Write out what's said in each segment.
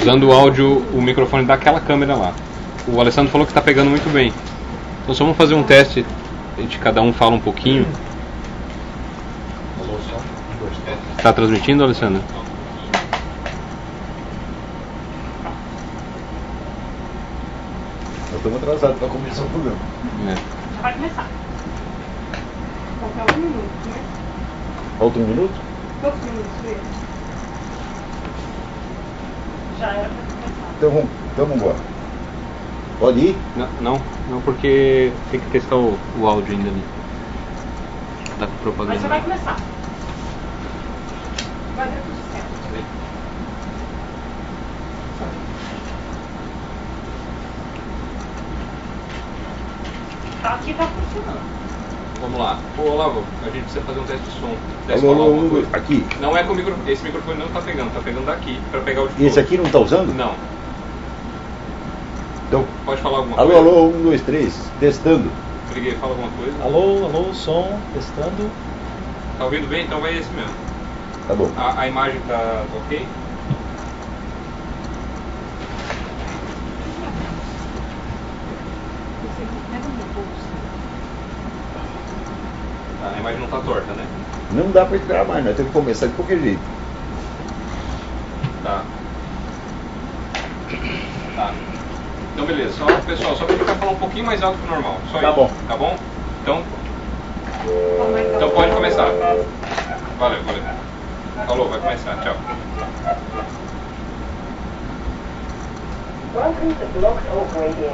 usando o áudio, o microfone daquela câmera lá. O Alessandro falou que está pegando muito bem. Então só vamos fazer um teste, a gente cada um fala um pouquinho. Está transmitindo, Alessandro? Nós estamos atrasados para começar o programa. Vai começar. Falta 1 minuto, né? Falta 1 minuto? Quantos minutos foi? Já era para começar. Então vamos embora. Pode ir? Não, porque tem que testar o áudio ainda ali. Tá com propaganda. Mas você vai começar. Vai dar tudo certo. Aqui tá funcionando. Vamos lá. Ô Olavo, a gente precisa fazer um teste de som. Alô, aqui. Não é com o microfone. Esse microfone não tá pegando daqui para pegar o de E esse aqui não está usando? Não. Então, Pode falar alguma alô, coisa? alô, 1, 2, 3, testando. Liguei, fala alguma coisa. Alô, som, testando. Tá ouvindo bem? Então vai esse mesmo. Tá bom. A imagem tá ok? A imagem não tá torta, né? Não dá para esperar mais, nós temos que começar de qualquer jeito. Tá. Então beleza, pessoal, só pra gente falar um pouquinho mais alto que o normal. Só Tá isso. bom. Tá bom? Então pode começar. Valeu. Falou, vai começar, tchau. Welcome to Blog Talk Radio.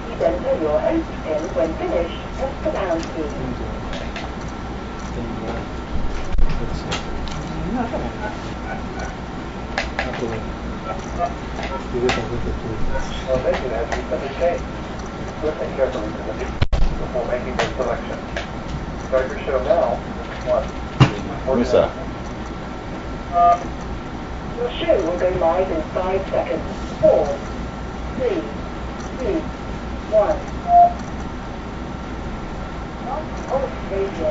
Please enter your host PIN when finished. Press the pound key. Não, tá bom. Não há problema. Escrever com tudo. Well, thank you, Nancy. Let me change. Listen carefully to the music before making your selection. Start your show now. 1. Começar. Your show will go live in 5 seconds. 4, 3, 2, 1. Pulse Radio.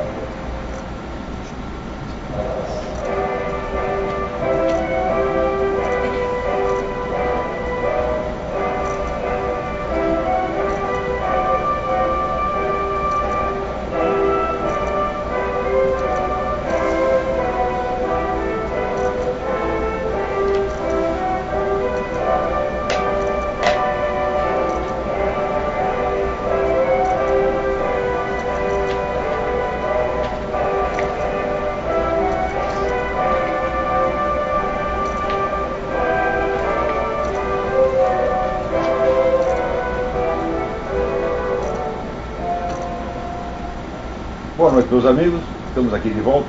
Boa noite, meus amigos. Estamos aqui de volta.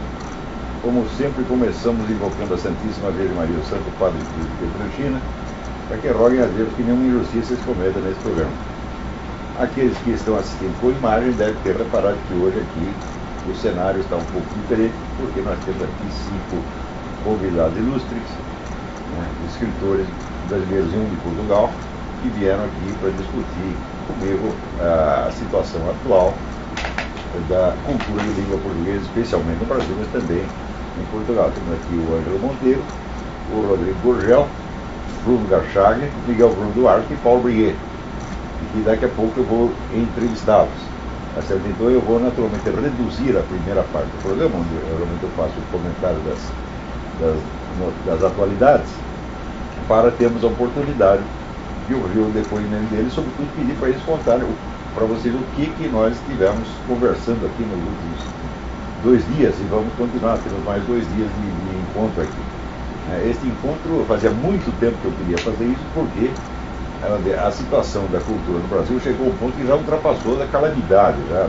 Como sempre, começamos invocando a Santíssima Virgem Maria, o Santo Padre de Petrolina, para que roguem a Deus que nenhuma injustiça se cometa nesse programa. Aqueles que estão assistindo por imagem devem ter reparado que hoje aqui o cenário está um pouco diferente, porque nós temos aqui 5 convidados ilustres, escritores brasileiros e um de Portugal, que vieram aqui para discutir comigo a situação atual da cultura de língua portuguesa, especialmente no Brasil, mas também em Portugal. Temos aqui o Ângelo Monteiro, o Rodrigo Gurgel, Bruno Garchaga, Miguel Bruno Duarte e Paulo Briguet. E daqui a pouco eu vou entrevistá-los. Então eu vou naturalmente reduzir a primeira parte do programa, onde geralmente eu faço o comentário das atualidades, para termos a oportunidade de ouvir o depoimento deles, sobretudo pedir para eles contarem para vocês o que nós estivemos conversando aqui nos últimos 2 dias, e vamos continuar, temos mais 2 dias de encontro aqui. Este encontro, fazia muito tempo que eu queria fazer isso, porque a situação da cultura no Brasil chegou a um ponto que já ultrapassou da calamidade, já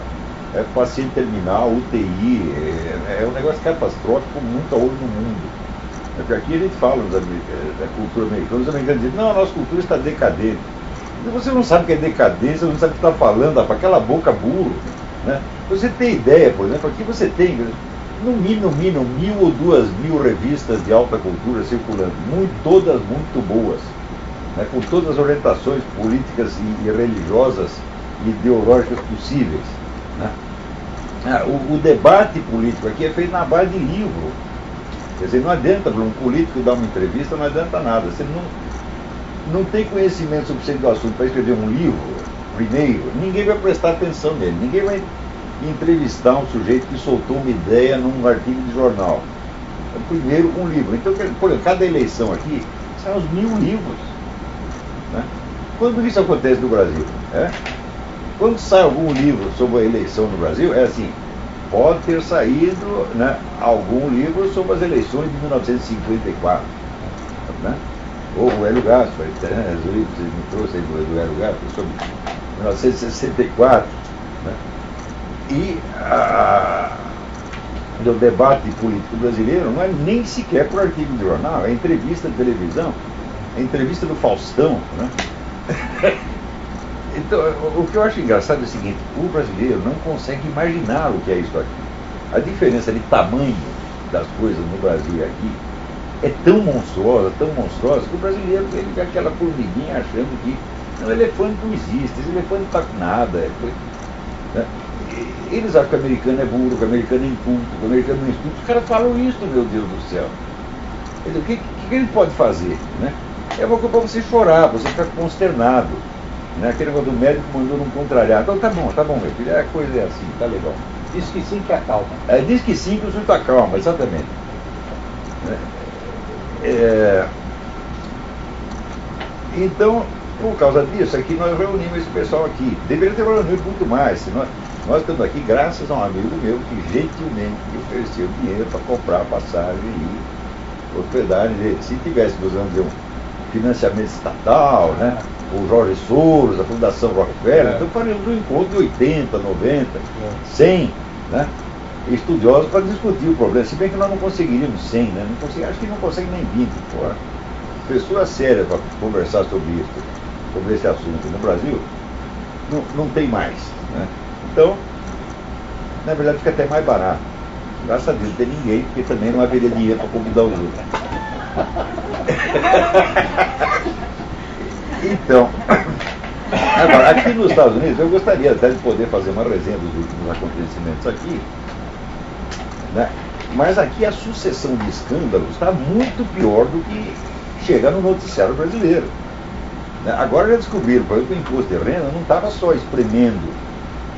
é paciente terminal, UTI, é um negócio catastrófico, muito olho no mundo. Porque aqui a gente fala da cultura americana, os americanos dizem, não, a nossa cultura está decadente. E você não sabe o que é decadência, você não sabe o que está falando, para aquela boca burro. Né? Você tem ideia, por exemplo, aqui você tem no mínimo 1.000 ou 2.000 revistas de alta cultura circulando, todas muito boas, né? Com todas as orientações políticas e religiosas e ideológicas possíveis. Né? O debate político aqui é feito na base de livro. Quer dizer, não adianta para um político dar uma entrevista, não adianta nada. Você não tem conhecimento suficiente do assunto para escrever um livro, primeiro, ninguém vai prestar atenção nele, ninguém vai entrevistar um sujeito que soltou uma ideia num artigo de jornal. Primeiro, um livro. Então, por exemplo, cada eleição aqui são uns 1000 livros. Né? Quando isso acontece no Brasil? Quando sai algum livro sobre a eleição no Brasil, é assim, pode ter saído, né, algum livro sobre as eleições de 1954. Né? Ou o Hélio Gaspar, né, os livros que me trouxe aí do Hélio Gaspar sobre 1964. Né? E o debate político brasileiro não é nem sequer por artigo de jornal, é entrevista de televisão, é entrevista do Faustão. Né? Então, o que eu acho engraçado é o seguinte: o brasileiro não consegue imaginar o que é isso aqui. A diferença de tamanho das coisas no Brasil e aqui é tão monstruosa, que o brasileiro ele vê aquela formiguinha achando que o elefante não existe, esse elefante não está com nada. Né? Eles acham que o americano é burro, que o americano é inculto, que o americano não estuda. Os caras falam isso, meu Deus do céu. O que ele pode fazer? Né? É uma coisa para você chorar, você ficar consternado. Né? Aquele negócio do médico mandou não contrariar. Então tá bom, meu filho, a coisa é assim, tá legal. Diz que sim, que acalma. Diz que sim, que o sujeito acalma, exatamente. Então, por causa disso, aqui nós reunimos esse pessoal aqui. Deveria ter reunido muito mais. Nós estamos aqui graças a um amigo meu que gentilmente ofereceu dinheiro para comprar passagem e hospedagem. Se tivéssemos, vamos dizer, um financiamento estatal, né? O Jorge Soros, a Fundação Rockefeller, então faríamos um encontro de 80, 90, 100, né? Estudiosos para discutir o problema. Se bem que nós não conseguiríamos 100, né? Acho que não consegue nem 20. Porra. Pessoas sérias para conversar sobre esse assunto no Brasil, não tem mais. Né? Então, na verdade, fica até mais barato. Graças a Deus, não tem ninguém, porque também não haveria dinheiro para convidar os outros. Então, agora, aqui nos Estados Unidos, eu gostaria até de poder fazer uma resenha dos últimos acontecimentos aqui, né? Mas aqui a sucessão de escândalos está muito pior do que chega no noticiário brasileiro. Né? Agora já descobriram, por exemplo, que o imposto de renda não estava só espremendo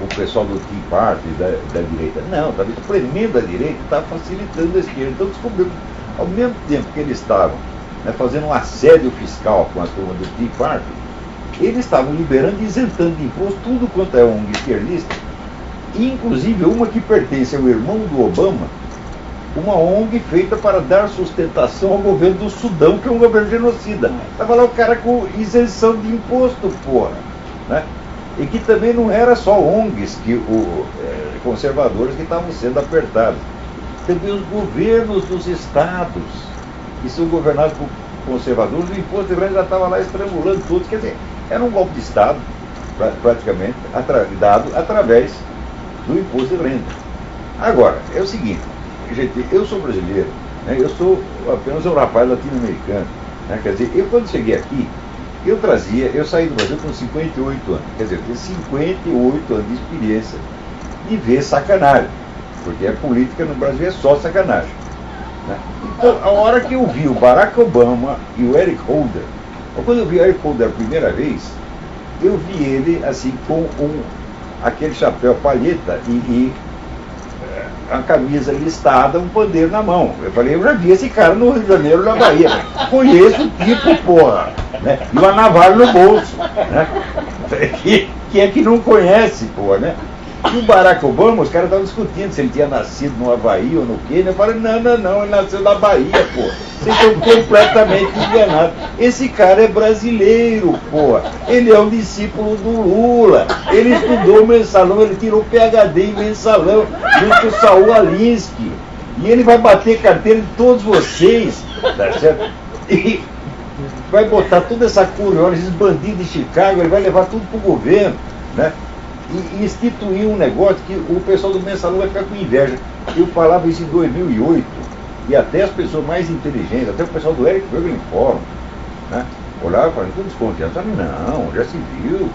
o pessoal do Tea Party da direita, não, estava espremendo a direita e estava facilitando a esquerda. Então descobriram, ao mesmo tempo que eles estavam, né, fazendo um assédio fiscal com as turmas do Tea Party, eles estavam liberando e isentando de imposto tudo quanto é ONG esquerdista, inclusive uma que pertence ao irmão do Obama, uma ONG feita para dar sustentação ao governo do Sudão, que é um governo genocida. Estava lá o cara com isenção de imposto, porra. Né? E que também não era só ONGs, conservadores que estavam sendo apertados. Também os governos dos estados, que são governados por conservadores, o imposto de renda já estava lá estrangulando todos. Quer dizer, era um golpe de Estado, praticamente, dado através do imposto de renda. Agora, é o seguinte, gente, eu sou brasileiro, né, eu sou apenas um rapaz latino-americano. Né, quer dizer, eu quando cheguei aqui, eu saí do Brasil com 58 anos, quer dizer, eu tenho 58 anos de experiência de ver sacanagem, porque a política no Brasil é só sacanagem. Né? Então, a hora que eu vi o Barack Obama e o Eric Holder, quando eu vi o Eric Holder a primeira vez, eu vi ele assim com aquele chapéu palheta e a camisa listada, um pandeiro na mão. Eu falei, eu já vi esse cara no Rio de Janeiro, na Bahia. Conheço o tipo, porra. Né? E uma navalha no bolso. Né? Que é que não conhece, porra, né? E o Barack Obama, os caras estavam discutindo se ele tinha nascido no Havaí ou no Quênia. Eu falei, não, ele nasceu na Bahia, porra. Vocês estão completamente enganados. Esse cara é brasileiro, porra. Ele é um discípulo do Lula. Ele estudou mensalão, ele tirou PhD em mensalão, junto com o Saul Alinsky. E ele vai bater carteira de todos vocês, tá certo? E vai botar toda essa curiosa, esses bandidos de Chicago, ele vai levar tudo pro governo, né? E instituir um negócio que o pessoal do mensalão vai ficar com inveja. Eu falava isso em 2008, e até as pessoas mais inteligentes, até o pessoal do Eric Berger Forum, né, olhava e falavam, tudo desconfiado. Não, já se viu,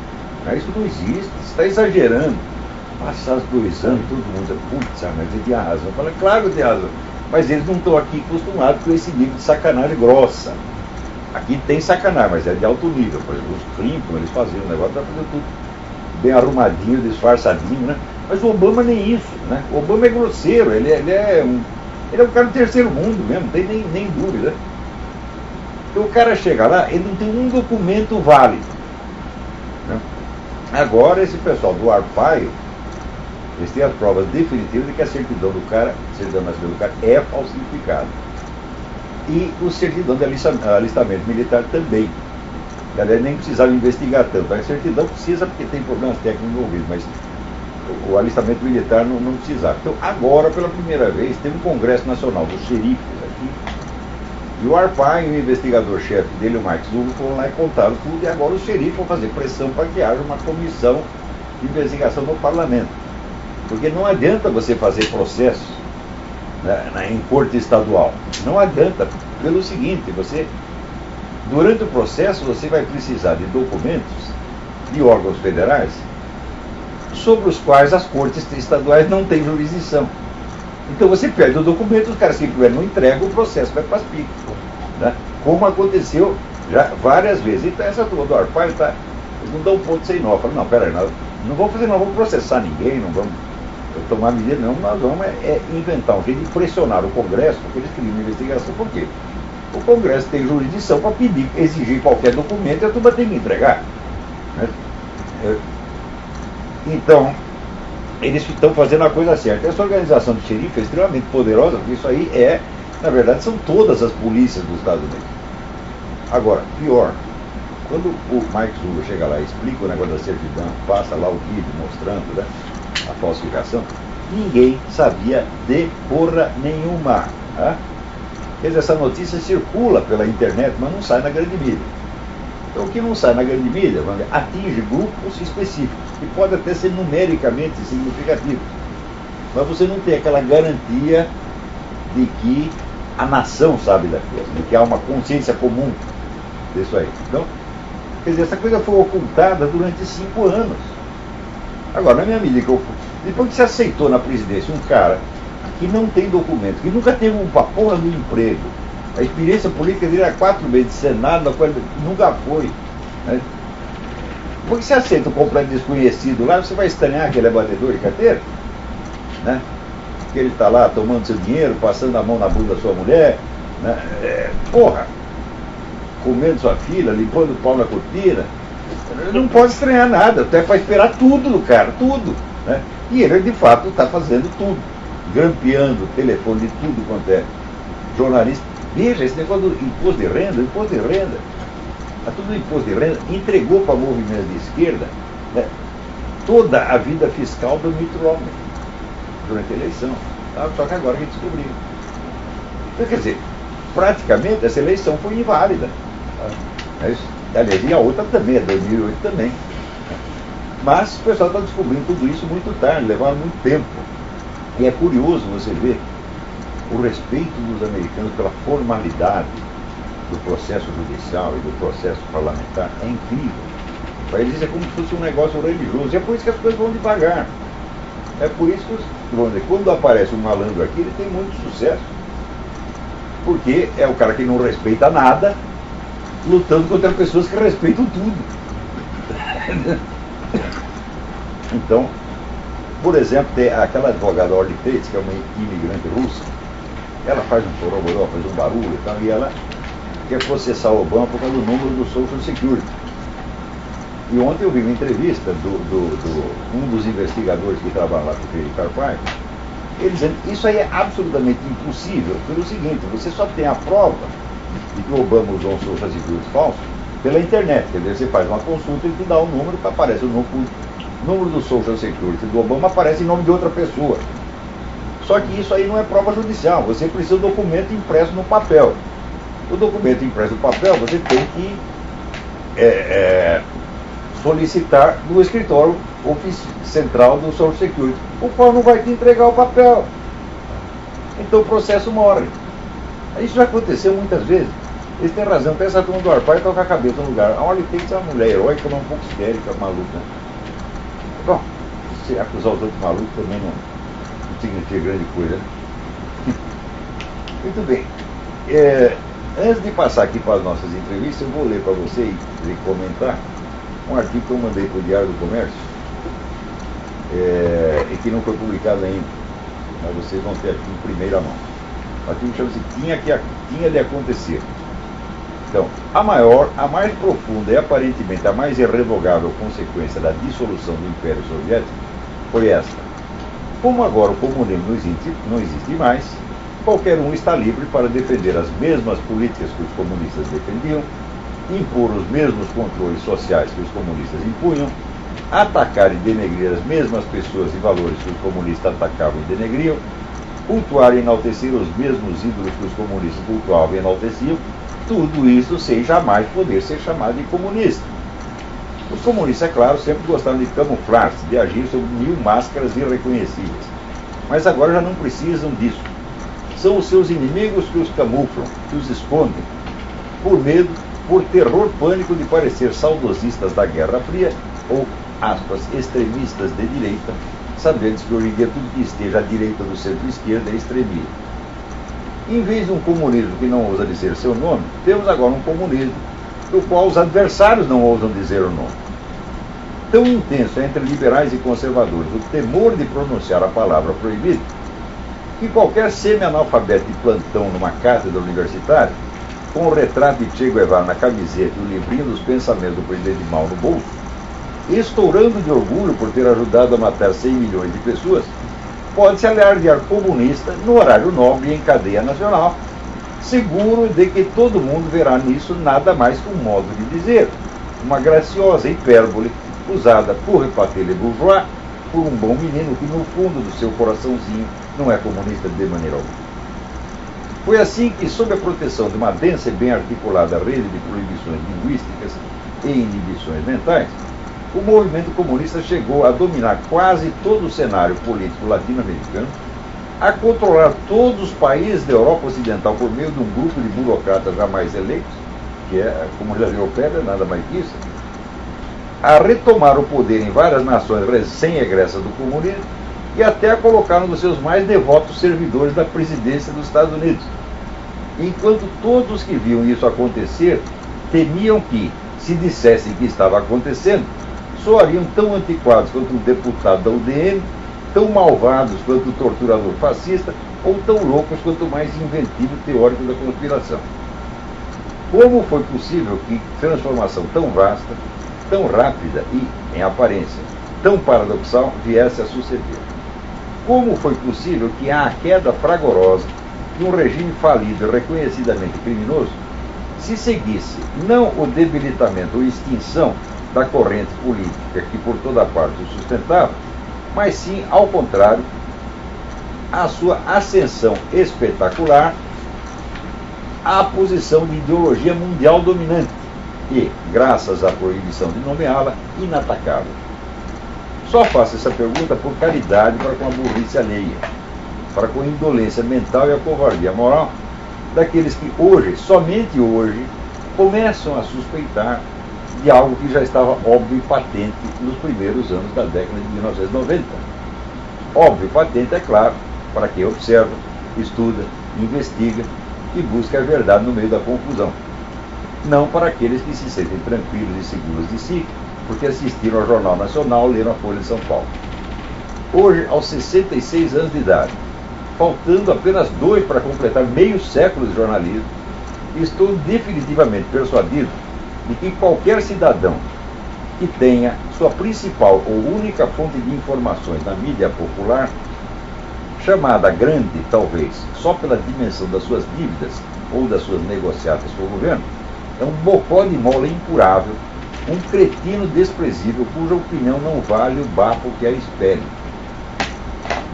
né, isso não existe, você está exagerando. Passados 2 anos, todo mundo diz, putz, mas ele tinha razão. Eu falei, claro que tem razão. Mas eles não estão aqui acostumados com esse nível de sacanagem grossa. Aqui tem sacanagem, mas é de alto nível. Por exemplo, os crimes, como eles faziam, o negócio vai fazer tudo bem arrumadinho, disfarçadinho, né? Mas o Obama nem isso, né? O Obama é grosseiro, ele é um cara do terceiro mundo mesmo, não tem nem dúvida. Então o cara chega lá, ele não tem um documento válido, né? Agora esse pessoal do Arpaio, eles têm as provas definitivas de que a certidão do cara, a certidão nacional do cara é falsificada. E o certidão de alistamento militar também. Aliás, nem precisava investigar tanto. A certidão precisa porque tem problemas técnicos envolvidos, mas o alistamento militar não precisava. Então, agora, pela primeira vez, tem um Congresso Nacional dos Xerifes aqui, e o Arpaio, o investigador-chefe dele, o Mike Zulo, foram lá e contaram tudo, e agora os xerifes vão fazer pressão para que haja uma comissão de investigação no parlamento. Porque não adianta você fazer processos, né, em corte estadual. Não adianta, pelo seguinte, durante o processo você vai precisar de documentos de órgãos federais sobre os quais as cortes estaduais não têm jurisdição. Então você perde o documento, os caras simplesmente não entregam, o processo vai para as picas, né? Como aconteceu já várias vezes. Então essa turma do Arpaio eles não dão um ponto sem nó. Falam, não, peraí, nós não vamos fazer, não vamos processar ninguém, não vamos tomar medida, não, nós vamos inventar um jeito de pressionar o Congresso, porque eles queriam uma investigação. Por quê? O Congresso tem jurisdição para pedir, exigir qualquer documento e a turma tem que entregar, né? Então, eles estão fazendo a coisa certa. Essa organização de xerife é extremamente poderosa, porque isso aí na verdade, são todas as polícias dos Estados Unidos. Agora, pior, quando o Mike Zulo chega lá e explica o negócio da certidão, passa lá o vídeo mostrando, né, a falsificação, ninguém sabia de porra nenhuma. Tá? Quer dizer, essa notícia circula pela internet, mas não sai na grande mídia. Então, o que não sai na grande mídia, atinge grupos específicos, que pode até ser numericamente significativo, mas você não tem aquela garantia de que a nação sabe da coisa, de que há uma consciência comum disso aí. Então, quer dizer, essa coisa foi ocultada durante 5 anos. Agora, na minha medida que depois que se aceitou na presidência um cara que não tem documento, que nunca teve uma porra do emprego, a experiência política dele era 4 meses de Senado, na qual ele nunca foi, né? Depois que você aceita um completo desconhecido lá, você vai estranhar que ele é batedor de carteira, né? Que ele está lá tomando seu dinheiro, passando a mão na bunda da sua mulher, né? Porra, comendo sua filha, limpando o pau na cortina. Não pode estranhar nada, até para esperar tudo do cara, tudo, né? E ele de fato está fazendo tudo, grampeando o telefone de tudo quanto é jornalista. Veja, esse negócio do imposto de renda, a tudo do imposto de renda entregou para movimentos de esquerda, né, toda a vida fiscal do Mitt Romney durante a eleição. Só que agora que descobriram. Então, quer dizer, praticamente essa eleição foi inválida. Aliás, e a outra também, a 2008 também. Mas o pessoal está descobrindo tudo isso muito tarde, levaram muito tempo. E é curioso você ver o respeito dos americanos pela formalidade do processo judicial e do processo parlamentar. É incrível. Para eles é como se fosse um negócio religioso. E é por isso que as coisas vão devagar. É por isso que, quando aparece um malandro aqui, ele tem muito sucesso. Porque é o cara que não respeita nada, lutando contra pessoas que respeitam tudo. Então, por exemplo, tem aquela advogada Orly Bates, que é uma imigrante russa, ela faz um boroboró, faz um barulho e tal, e ela quer processar o Obama por causa do número do Social Security. E ontem eu vi uma entrevista um dos investigadores que trabalha lá com o Felipe Arpaio, ele dizendo que isso aí é absolutamente impossível, pelo seguinte, você só tem a prova de que o Obama usou um Social Security falso pela internet. Quer dizer, você faz uma consulta e te dá um número que aparece o número do Social Security do Obama aparece em nome de outra pessoa. Só que isso aí não é prova judicial, você precisa do documento impresso no papel. O documento impresso no papel você tem que solicitar do escritório central do Social Security, o qual não vai te entregar o papel. Então o processo morre. Isso já aconteceu muitas vezes. Eles têm razão, pensa turma do Arpaio está com a cabeça no lugar. Olha, tem que ser uma mulher heróica, mas um pouco histérica, maluca. Bom, se acusar os outros malucos também não significa grande coisa, né? Muito bem. Antes de passar aqui para as nossas entrevistas, eu vou ler para vocês e comentar um artigo que eu mandei para o Diário do Comércio e que não foi publicado ainda, mas vocês vão ter aqui em primeira mão. O artigo chama-se Tinha de Acontecer. Então, a maior, a mais profunda e aparentemente a mais irrevogável consequência da dissolução do Império Soviético foi esta. Como agora o comunismo não existe mais, qualquer um está livre para defender as mesmas políticas que os comunistas defendiam, impor os mesmos controles sociais que os comunistas impunham, atacar e denegrir as mesmas pessoas e valores que os comunistas atacavam e denegriam, cultuar e enaltecer os mesmos ídolos que os comunistas cultuavam e enalteciam, tudo isso sem jamais poder ser chamado de comunista. Os comunistas, é claro, sempre gostaram de camuflar-se, de agir sob 1000 máscaras irreconhecíveis. Mas agora já não precisam disso. São os seus inimigos que os camuflam, que os escondem, por medo, por terror pânico de parecer saudosistas da Guerra Fria ou, aspas, extremistas de direita, sabendo que hoje em dia tudo que esteja à direita do centro-esquerda é extremismo. Em vez de um comunismo que não ousa dizer seu nome, temos agora um comunismo do qual os adversários não ousam dizer o nome. Tão intenso entre liberais e conservadores o temor de pronunciar a palavra proibida, que qualquer semi-analfabeto de plantão numa cátedra universitária, com o retrato de Che Guevara na camiseta e o livrinho dos pensamentos do presidente Mao no bolso, estourando de orgulho por ter ajudado a matar 100 milhões de pessoas, pode se alardear comunista no horário nobre e em cadeia nacional, seguro de que todo mundo verá nisso nada mais que um modo de dizer, uma graciosa hipérbole usada por repater le bourgeois, por um bom menino que no fundo do seu coraçãozinho não é comunista de maneira alguma. Foi assim que, sob a proteção de uma densa e bem articulada rede de proibições linguísticas e inibições mentais, o movimento comunista chegou a dominar quase todo o cenário político latino-americano, a controlar todos os países da Europa Ocidental por meio de um grupo de burocratas jamais eleitos, que é, como já viu pedra, nada mais que isso, a retomar o poder em várias nações recém-egressas do comunismo e até a colocar um dos seus mais devotos servidores da presidência dos Estados Unidos. Enquanto todos que viam isso acontecer temiam que, se dissessem que estava acontecendo, soariam tão antiquados quanto um deputado da UDN, tão malvados quanto o torturador fascista, ou tão loucos quanto o mais inventivo teórico da conspiração. Como foi possível que transformação tão vasta, tão rápida e, em aparência, tão paradoxal viesse a suceder? Como foi possível que a queda fragorosa de um regime falido e reconhecidamente criminoso se seguisse não o debilitamento ou extinção da corrente política que por toda parte o sustentava, mas sim, ao contrário, a sua ascensão espetacular à posição de ideologia mundial dominante e, graças à proibição de nomeá-la, inatacável? Só faço essa pergunta por caridade para com a burrice alheia, para com a indolência mental e a covardia moral daqueles que hoje, somente hoje, começam a suspeitar de algo que já estava óbvio e patente nos primeiros anos da década de 1990. Óbvio e patente, é claro, para quem observa, estuda, investiga e busca a verdade no meio da confusão. Não para aqueles que se sentem tranquilos e seguros de si, porque assistiram ao Jornal Nacional, leram a Folha de São Paulo. Hoje, aos 66 anos de idade, faltando apenas 2 para completar meio século de jornalismo, estou definitivamente persuadido de que qualquer cidadão que tenha sua principal ou única fonte de informações na mídia popular, chamada grande, talvez, só pela dimensão das suas dívidas ou das suas negociatas com o governo, é um bocó de mola impurável, um cretino desprezível cuja opinião não vale o bafo que a espere.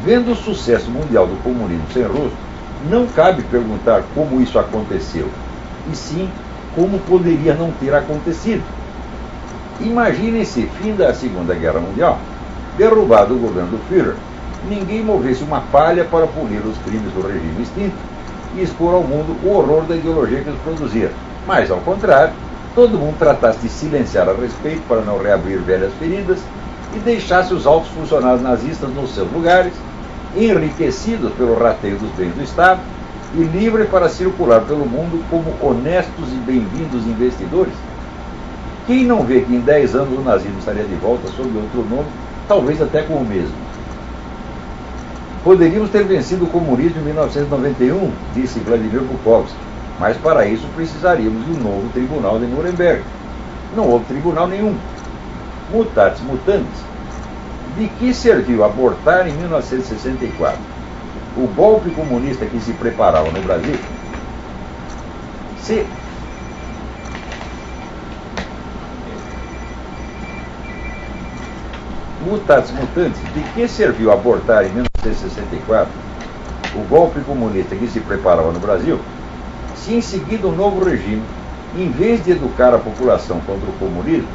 Vendo o sucesso mundial do comunismo sem rosto, não cabe perguntar como isso aconteceu, e sim como poderia não ter acontecido. Imaginem-se, fim da Segunda Guerra Mundial, derrubado o governo do Führer, ninguém movesse uma palha para punir os crimes do regime extinto e expor ao mundo o horror da ideologia que os produzia. Mas, ao contrário, todo mundo tratasse de silenciar a respeito para não reabrir velhas feridas e deixasse os altos funcionários nazistas nos seus lugares, enriquecidos pelo rateio dos bens do Estado, e livre para circular pelo mundo como honestos e bem-vindos investidores? Quem não vê que em 10 anos o nazismo estaria de volta sob outro nome, talvez até com o mesmo? Poderíamos ter vencido o comunismo em 1991, disse Vladimir Bukovsky, mas para isso precisaríamos de um novo tribunal de Nuremberg. Não houve tribunal nenhum. Mutatis mutandis. De que serviu abortar em 1964 o golpe comunista que se preparava no Brasil? Se Mutatis mutandis, de que serviu abortar em 1964 o golpe comunista que se preparava no Brasil, se em seguida o novo regime, em vez de educar a população contra o comunismo,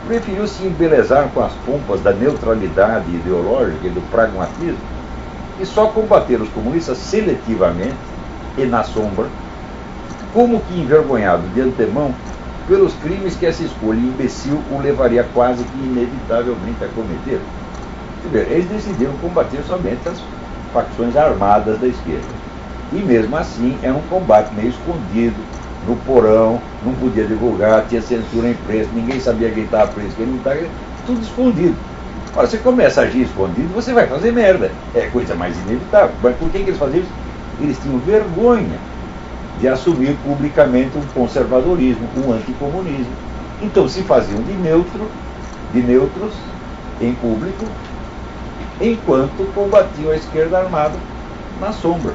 preferiu se embelezar com as pompas da neutralidade ideológica e do pragmatismo e só combater os comunistas seletivamente e na sombra, como que envergonhado de antemão pelos crimes que essa escolha imbecil o levaria quase que inevitavelmente a cometer. Eles decidiram combater somente as facções armadas da esquerda. E mesmo assim era um combate meio escondido, no porão, não podia divulgar, tinha censura à imprensa, ninguém sabia quem estava preso, quem não estava, tudo escondido. Ora, você começa a agir escondido, você vai fazer merda. É a coisa mais inevitável. Mas por que eles faziam isso? Eles tinham vergonha de assumir publicamente um conservadorismo, um anticomunismo. Então se faziam de neutros em público, enquanto combatiam a esquerda armada na sombra.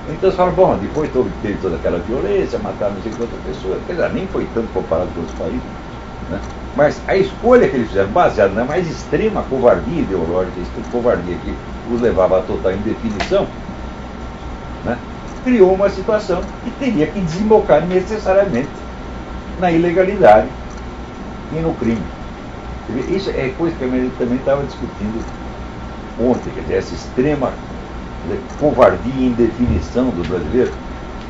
Então você fala, bom, depois teve toda aquela violência, mataram não sei quantas pessoas, quer dizer, nem foi tanto comparado com outros países, né? Mas a escolha que eles fizeram, baseada na mais extrema covardia ideológica, covardia que os levava à total indefinição, né, criou uma situação que teria que desembocar necessariamente na ilegalidade e no crime. Isso é coisa que a gente também estava discutindo ontem, quer dizer, essa extrema covardia e indefinição do brasileiro,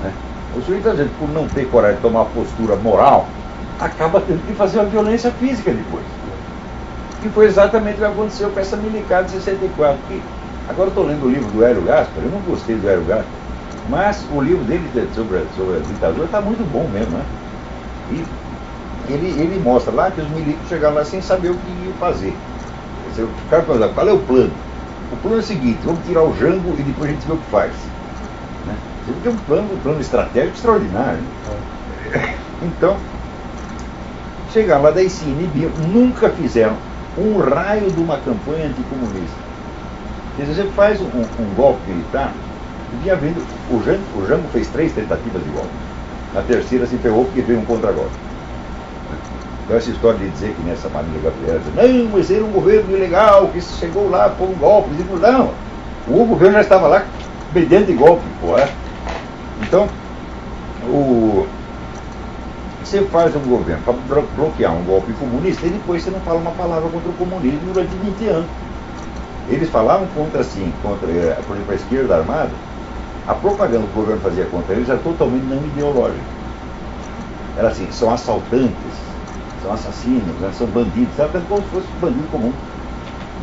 né? O sujeito, às vezes, por não ter coragem de tomar uma postura moral, acaba tendo que fazer uma violência física depois. Que foi exatamente o que aconteceu com essa militar de 64. Que, agora eu estou lendo o livro do Hélio Gaspar, eu não gostei do Hélio Gaspar, mas o livro dele sobre a ditadura está muito bom mesmo, né? E ele mostra lá que os milicos chegaram lá sem saber o que iam fazer. O cara pergunta, qual é o plano? O plano é o seguinte, vamos tirar o Jango e depois a gente vê o que faz. Né? Tem um plano estratégico extraordinário. Né? Então, chegaram lá, daí se inibiam, nunca fizeram um raio de uma campanha anticomunista. Quer dizer, você faz um golpe militar, vinha vindo, o Jango fez 3 tentativas de golpe. Na terceira se ferrou porque veio um contragolpe. Então essa história de dizer que nessa Marília Gabriela, não, mas era um governo ilegal, que chegou lá por um golpe, não, o governo já estava lá dentro de golpe, pô, é? Então, você faz um governo para bloquear um golpe comunista e depois você não fala uma palavra contra o comunismo durante 20 anos. Eles falavam contra, por exemplo, a esquerda armada, a propaganda que o governo fazia contra eles era totalmente não ideológica. Era assim, são assaltantes, são assassinos, né, são bandidos, era como se fosse um bandido comum.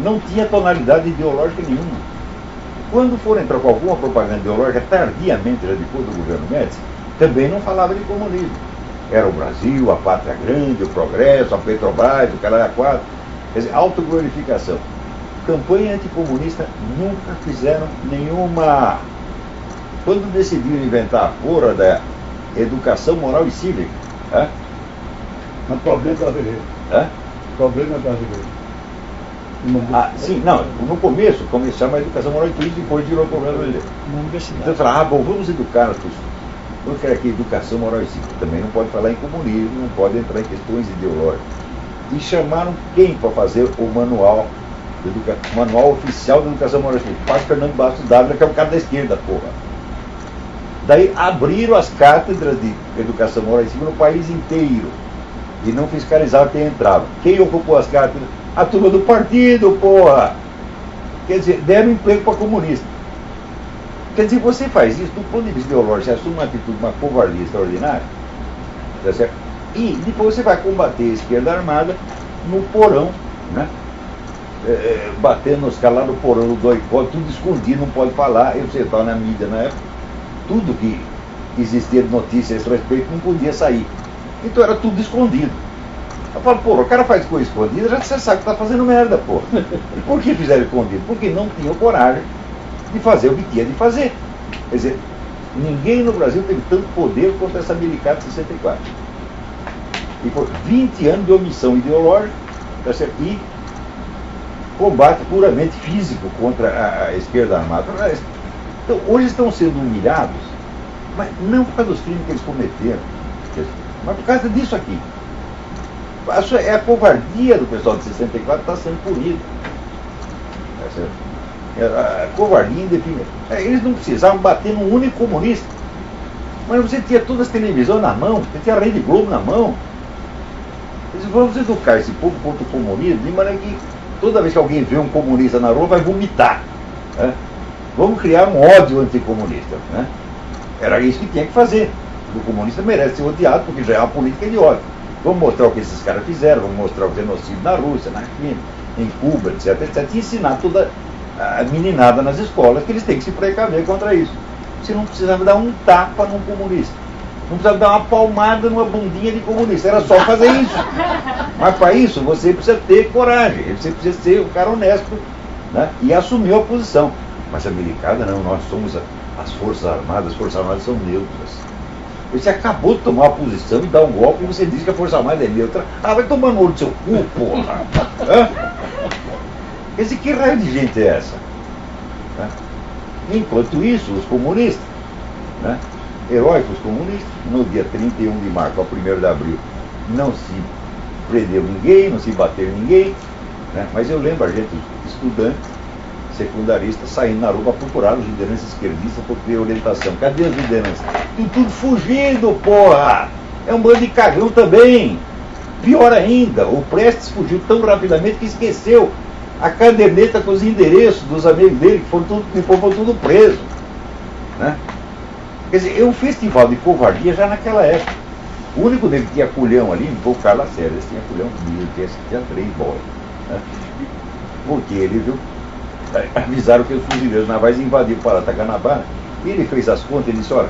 Não tinha tonalidade ideológica nenhuma. Quando foram entrar com alguma propaganda ideológica, tardiamente, já depois do governo Médici, também não falava de comunismo. Era o Brasil, a pátria grande, o progresso, a Petrobras, o caralho a 4. Quer dizer, autoglorificação. Campanha anticomunista nunca fizeram nenhuma. Quando decidiram inventar a porra da educação moral e cívica, né? Mas o problema é brasileiro. O problema é brasileiro. Sim, não, no começo começava a educação moral e cívica e depois virou problema brasileiro. Então falaram, bom, vamos educar as pessoas. Vamos criar aqui educação moral e cívica. Também não pode falar em comunismo, não pode entrar em questões ideológicas. E chamaram quem para fazer o manual oficial da educação moral e cívica? Padre Fernando Bastos Dávila, que é o cara da esquerda, porra. Daí abriram as cátedras de educação moral e cívica no país inteiro. E não fiscalizaram quem entrava. Quem ocupou as cátedras? A turma do partido, porra! Quer dizer, deram emprego para comunista. Quer dizer, você faz isso, do ponto de vista ideológico, você assume uma atitude, uma covardia extraordinária, tá certo? E depois você vai combater a esquerda armada no porão, né? Batendo nos caras lá no porão do doicó, tudo escondido, não pode falar, eu sei, estava na mídia na época, tudo que existia de notícia a esse respeito não podia sair. Então era tudo escondido. Eu falo, porra, o cara faz coisa escondida, já você sabe que tá fazendo merda, porra. E por que fizeram escondido? Porque não tinham coragem de fazer o que tinha de fazer. Quer dizer, ninguém no Brasil teve tanto poder quanto essa militar de 64. E foi 20 anos de omissão ideológica, tá certo? E combate puramente físico contra a esquerda armada. Então, hoje estão sendo humilhados, mas não por causa dos crimes que eles cometeram, mas por causa disso aqui. É a covardia do pessoal de 64 que está sendo punido. Tá certo? A covardia indefinitiva. Eles não precisavam bater num único comunista. Mas você tinha todas as televisões na mão, você tinha a Rede Globo na mão. Eles vamos educar esse povo contra o comunismo, de maneira que toda vez que alguém vê um comunista na rua, vai vomitar. Né? Vamos criar um ódio anticomunista. Né? Era isso que tinha que fazer. O comunista merece ser odiado, porque já é uma política de ódio. Vamos mostrar o que esses caras fizeram, vamos mostrar o genocídio na Rússia, na China, em Cuba, etc, etc. E ensinar toda a meninada nas escolas que eles têm que se precaver contra isso. Você não precisava dar um tapa num comunista. Não precisava dar uma palmada numa bundinha de comunista. Era só fazer isso. Mas para isso você precisa ter coragem. Você precisa ser um cara honesto, né? E assumir a posição. Mas a milicada não, nós somos as Forças Armadas são neutras. Você acabou de tomar uma posição e dar um golpe e você diz que a Força Armada é neutra. Ah, vai tomar no olho do seu cu, porra! Quer dizer, que raio de gente é essa? Né? Enquanto isso, os comunistas, né? Heróicos comunistas, no dia 31 de março ao 1º de abril, não se prendeu ninguém, não se bateu ninguém, né? Mas eu lembro a gente, estudante, secundarista, saindo na rua para procurar os lideranças esquerdistas para ter orientação. Cadê as lideranças? Tudo fugindo, porra! É um bando de cagão também. Pior ainda, o Prestes fugiu tão rapidamente que esqueceu a caderneta com os endereços dos amigos dele, que foram tudo presos. Né? Quer dizer, é um festival de covardia já naquela época. O único dele que tinha culhão ali foi o Carlos Lacerda. Esse tinha culhão comigo, tinha 3 bolas. Né? Porque ele viu, avisaram que os fuzileiros navais invadiram o Pará Guanabara. E ele fez as contas e disse, olha,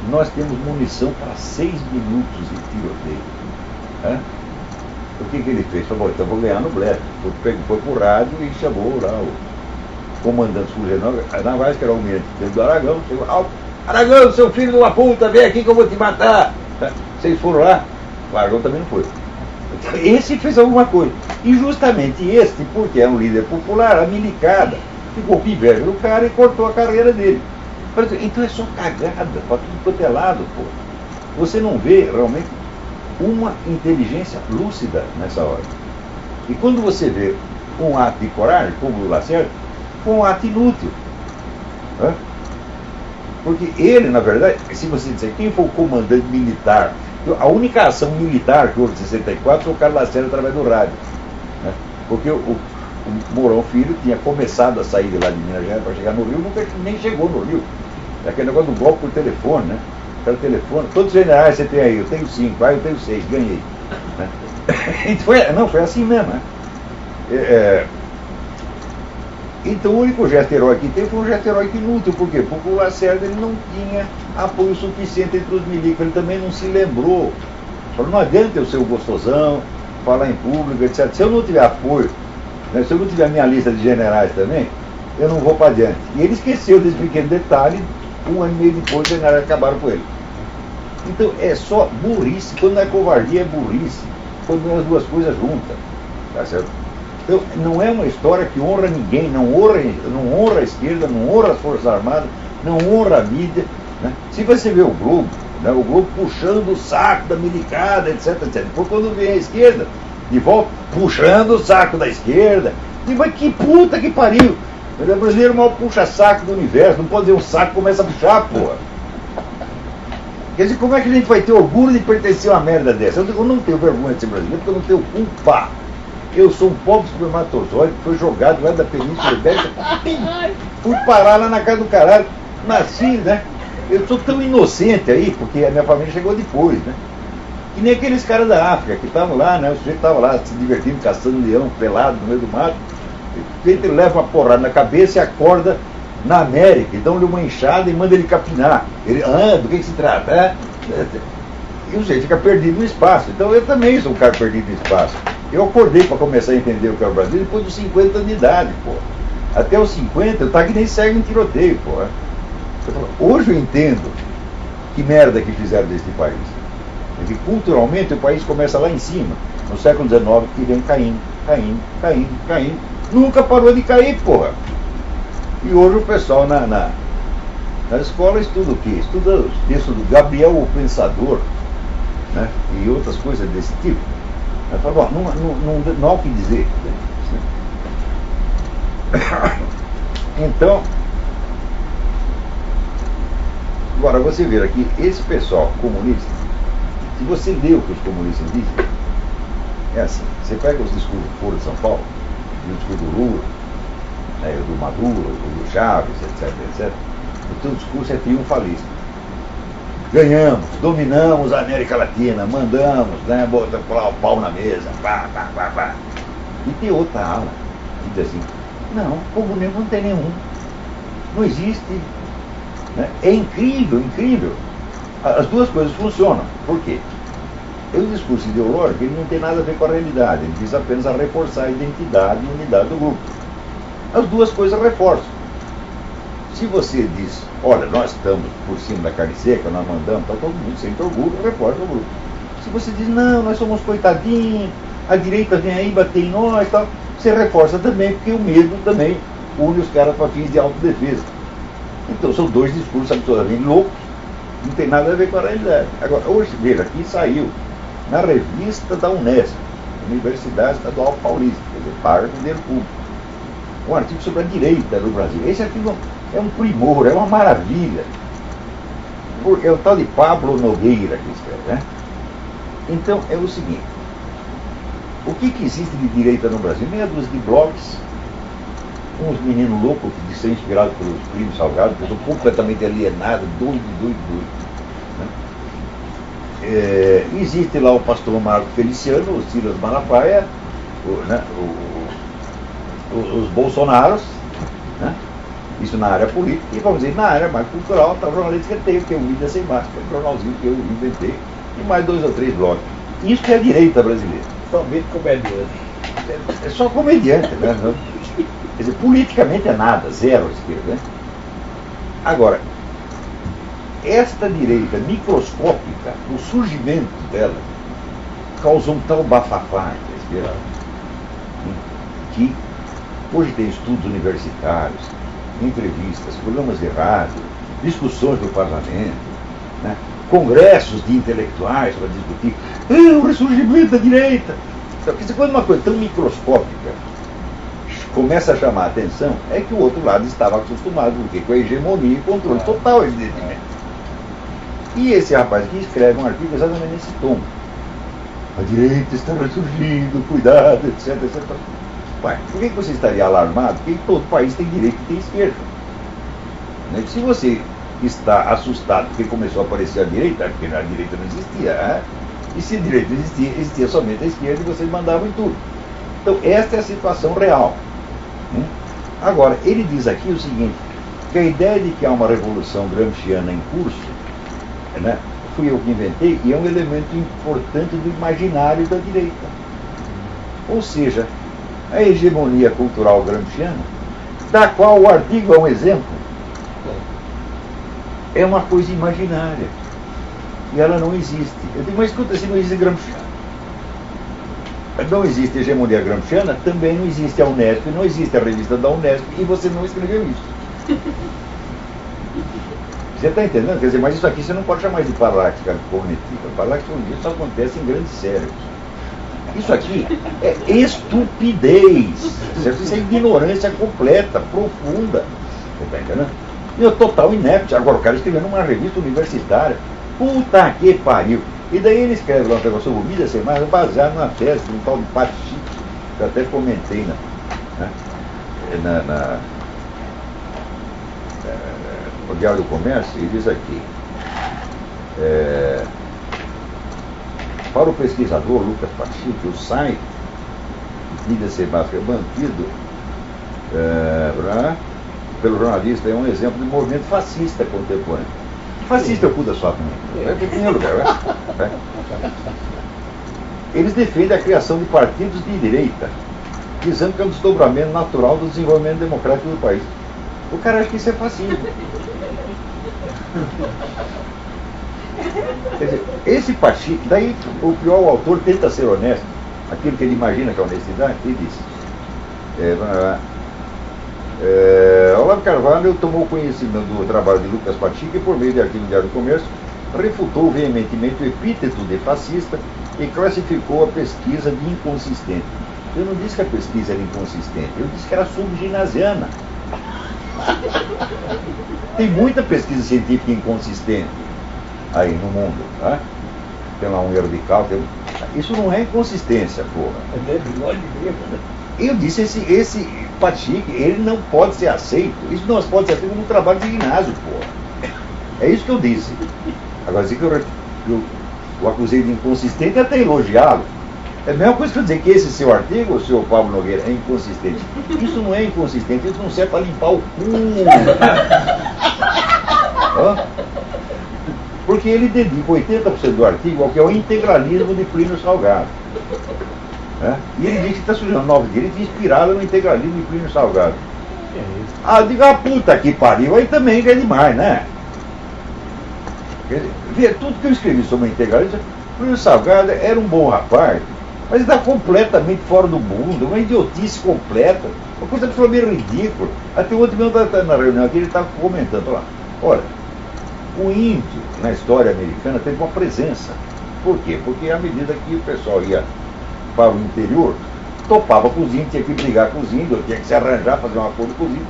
nós temos munição para 6 minutos de tiroteio. Né? O que ele fez? Falou, então vou ganhar no blefe. Foi pro rádio e chamou lá o comandante dos fuzileiros navais, que era o almirante Pedro do Aragão. Chegou, Aragão, seu filho de uma puta, vem aqui que eu vou te matar. Vocês foram lá? O Aragão também não foi. Então, esse fez alguma coisa. E justamente este, porque é um líder popular, a milicada, ficou com inveja do cara e cortou a carreira dele. Então é só cagada, para tudo quanto é lado, pô. Você não vê realmente uma inteligência lúcida nessa hora. E quando você vê um ato de coragem, como o Lacerda, foi um ato inútil. Né? Porque ele, na verdade, se você disser quem foi o comandante militar, a única ação militar que houve em 64 foi o Carlos Lacerda através do rádio. Né? Porque o Mourão Filho tinha começado a sair de lá de Minas Gerais para chegar no Rio, nunca nem chegou no Rio. É aquele negócio do golpe por telefone, né? Pelo telefone, todos os generais você tem aí, eu tenho 5, eu tenho 6, ganhei. Né? Foi assim mesmo. Né? Então o único gesto heróico que teve foi um gesto heróico inútil. Por quê? Porque o Lacerda ele não tinha apoio suficiente entre os milicos, ele também não se lembrou. Falou, não adianta eu ser o gostosão, falar em público, etc. Se eu não tiver apoio, né, se eu não tiver a minha lista de generais também, eu não vou para adiante. E ele esqueceu desse pequeno detalhe, 1 ano e meio depois os generais acabaram com ele. Então é só burrice, quando não é covardia é burrice, quando não é as duas coisas juntas. Tá certo? Então, não é uma história que honra ninguém, não honra a esquerda, não honra as Forças Armadas, não honra a mídia. Né? Se você vê o Globo, né, o Globo puxando o saco da milicada, etc, etc. Depois quando vem a esquerda, de volta, puxando o saco da esquerda. E mas que puta que pariu! O brasileiro mal puxa saco do universo, não pode ver um saco começa a puxar, porra. Quer dizer, como é que a gente vai ter orgulho de pertencer a uma merda dessa? Eu não tenho vergonha de ser brasileiro, porque eu não tenho culpa. Eu sou um pobre espermatozoide que foi jogado lá da Península Ibérica, fui parar lá na casa do caralho, nasci, né? Eu sou tão inocente aí, porque a minha família chegou depois, né? Que nem aqueles caras da África que estavam lá, né? O sujeito estava lá se divertindo, caçando leão pelado no meio do mato. O sujeito leva uma porrada na cabeça e acorda na América e dão-lhe uma enxada e mandam ele capinar. Ele, do que se trata? E o jeito fica perdido no espaço. Então eu também sou um cara perdido no espaço. Eu acordei para começar a entender o que é o Brasil depois dos 50 anos de idade, pô. Até os 50 eu tava que nem segue em tiroteio, pô. Hoje eu entendo que merda que fizeram deste país. Porque culturalmente o país começa lá em cima. No século XIX que vem caindo. Nunca parou de cair, porra. E hoje o pessoal na escola estuda o quê? Estuda os textos do Gabriel o Pensador, né? E outras coisas desse tipo. Fala, bom, não há o que dizer. Então, agora você vê aqui, esse pessoal comunista, se você lê o que os comunistas dizem, é assim, você pega os discursos do Foro de São Paulo, e o discurso do Lula, né, o do Maduro, o do Chaves, etc. O teu discurso é triunfalista. Ganhamos, dominamos a América Latina, mandamos, né, botamos o pau na mesa, pá. E tem outra ala que diz assim, não, comunismo não tem nenhum, não existe. Né? É incrível. As duas coisas funcionam. Por quê? O discurso ideológico ele não tem nada a ver com a realidade, ele diz apenas a reforçar a identidade e unidade do grupo. As duas coisas reforçam. Se você diz, olha, nós estamos por cima da carne seca, nós mandamos, está todo mundo sempre orgulho, reforça o grupo. Se você diz, não, nós somos coitadinhos, a direita vem aí bater em nós, tal, você reforça também, porque o medo também une os caras para fins de autodefesa. Então são dois discursos absolutamente loucos, não tem nada a ver com a realidade. Agora, hoje, veja, aqui saiu na revista da Unesp, Universidade Estadual Paulista, quer dizer, paga com dinheiro público, um artigo sobre a direita no Brasil. Esse artigo é um primor, é uma maravilha. É o tal de Pablo Nogueira que escreve, né? Então, é o seguinte, o que existe de direita no Brasil? Meia dúzia de blogs, uns meninos loucos que são inspirados pelos primos Salgado, que são completamente alienados, doido. Né? Existe lá o pastor Marco Feliciano, o Silas Malafaia, os Bolsonaros, né? Isso na área política, e vamos dizer, na área mais cultural, está o jornalista que tem o Vida Sem Máscara, o jornalzinho que eu inventei, e mais 2 ou 3 blogs. Isso que é a direita brasileira. Somente comediante. É só comediante, né? Quer dizer, politicamente é nada, zero à esquerda, né? Agora, esta direita microscópica, o surgimento dela, causou um tal bafafá entre a esquerda, que hoje tem estudos universitários, entrevistas, programas de rádio, discussões do parlamento, né? Congressos de intelectuais para discutir o ressurgimento da direita. Então, quando uma coisa tão microscópica começa a chamar a atenção, é que o outro lado estava acostumado com a hegemonia e controle total, evidentemente. E esse rapaz aqui escreve um artigo exatamente nesse tom. A direita está ressurgindo, cuidado, etc. Pai, por que você estaria alarmado? Porque todo país tem direita e tem esquerda. Né? Se você está assustado porque começou a aparecer a direita, porque a direita não existia, né? E se a direita existia, existia somente a esquerda e vocês mandavam em tudo. Então, esta é a situação real. Né? Agora, ele diz aqui o seguinte, que a ideia de que há uma revolução gramsciana em curso, né, fui eu que inventei, e é um elemento importante do imaginário da direita. Ou seja, a hegemonia cultural gramsciana, da qual o artigo é um exemplo, é uma coisa imaginária. E ela não existe. Eu digo, mas escuta, se não existe gramsciano, não existe hegemonia gramsciana, também não existe a Unesp, não existe a revista da Unesp, e você não escreveu isso. Você está entendendo? Quer dizer, mas isso aqui você não pode chamar de paráxia cognitiva. Paráxia cognitiva só acontece em grandes cérebros. Isso aqui é estupidez. Isso é ignorância completa, profunda. Você está entendendo? E total inepto. Agora o cara escrevendo numa revista universitária. Puta que pariu. E daí ele escreve lá um negócio sobre Vida Sem Máscara, baseado numa tese de um tal de Paty Chico, que eu até comentei no Diário do Comércio, e diz aqui, para o pesquisador Lucas Pacheco, o site Vida Sem Máscara mantido pelo jornalista, é um exemplo de movimento fascista contemporâneo. Fascista é o cu da sua mãe. É em primeiro lugar, né? Eles defendem a criação de partidos de direita, dizendo que é um desdobramento natural do desenvolvimento democrático do país. O cara acha que isso é fascismo. Quer dizer, esse Pacheco, daí o pior, o autor tenta ser honesto, aquilo que ele imagina que é honestidade, ele diz. Olavo Carvalho tomou conhecimento do trabalho de Lucas Pacheco e, por meio de artigo do Diário do Comércio, refutou veementemente o epíteto de fascista e classificou a pesquisa de inconsistente. Eu não disse que a pesquisa era inconsistente, eu disse que era subginasiana. Tem muita pesquisa científica inconsistente aí no mundo, tá? Tem lá um erro de cálculo. Isso não é inconsistência, porra. Eu disse, esse Pacheco, ele não pode ser aceito. Isso não pode ser aceito como um trabalho de ginásio, porra. É isso que eu disse. Agora, dizer que eu acusei de inconsistente é até elogiá-lo. É a mesma coisa que eu dizer que esse seu artigo, o seu Pablo Nogueira, é inconsistente. Isso não é inconsistente, isso não serve para limpar o cu. Porque ele dedica 80% do artigo ao que é o integralismo de Plínio Salgado. E ele diz que está surgindo uma nova direita inspirada no integralismo de Plínio Salgado. Diga, puta que pariu, aí também é demais, né? Quer dizer, tudo que eu escrevi sobre o integralismo, Plínio Salgado era um bom rapaz, mas ele está completamente fora do mundo, uma idiotice completa, uma coisa absolutamente ridícula. Até o outro meu na reunião aqui, ele estava comentando lá. Olha, o índio, na história americana, teve uma presença. Por quê? Porque à medida que o pessoal ia para o interior, topava com os índios, tinha que brigar com os índios, tinha que se arranjar, fazer um acordo com os índios.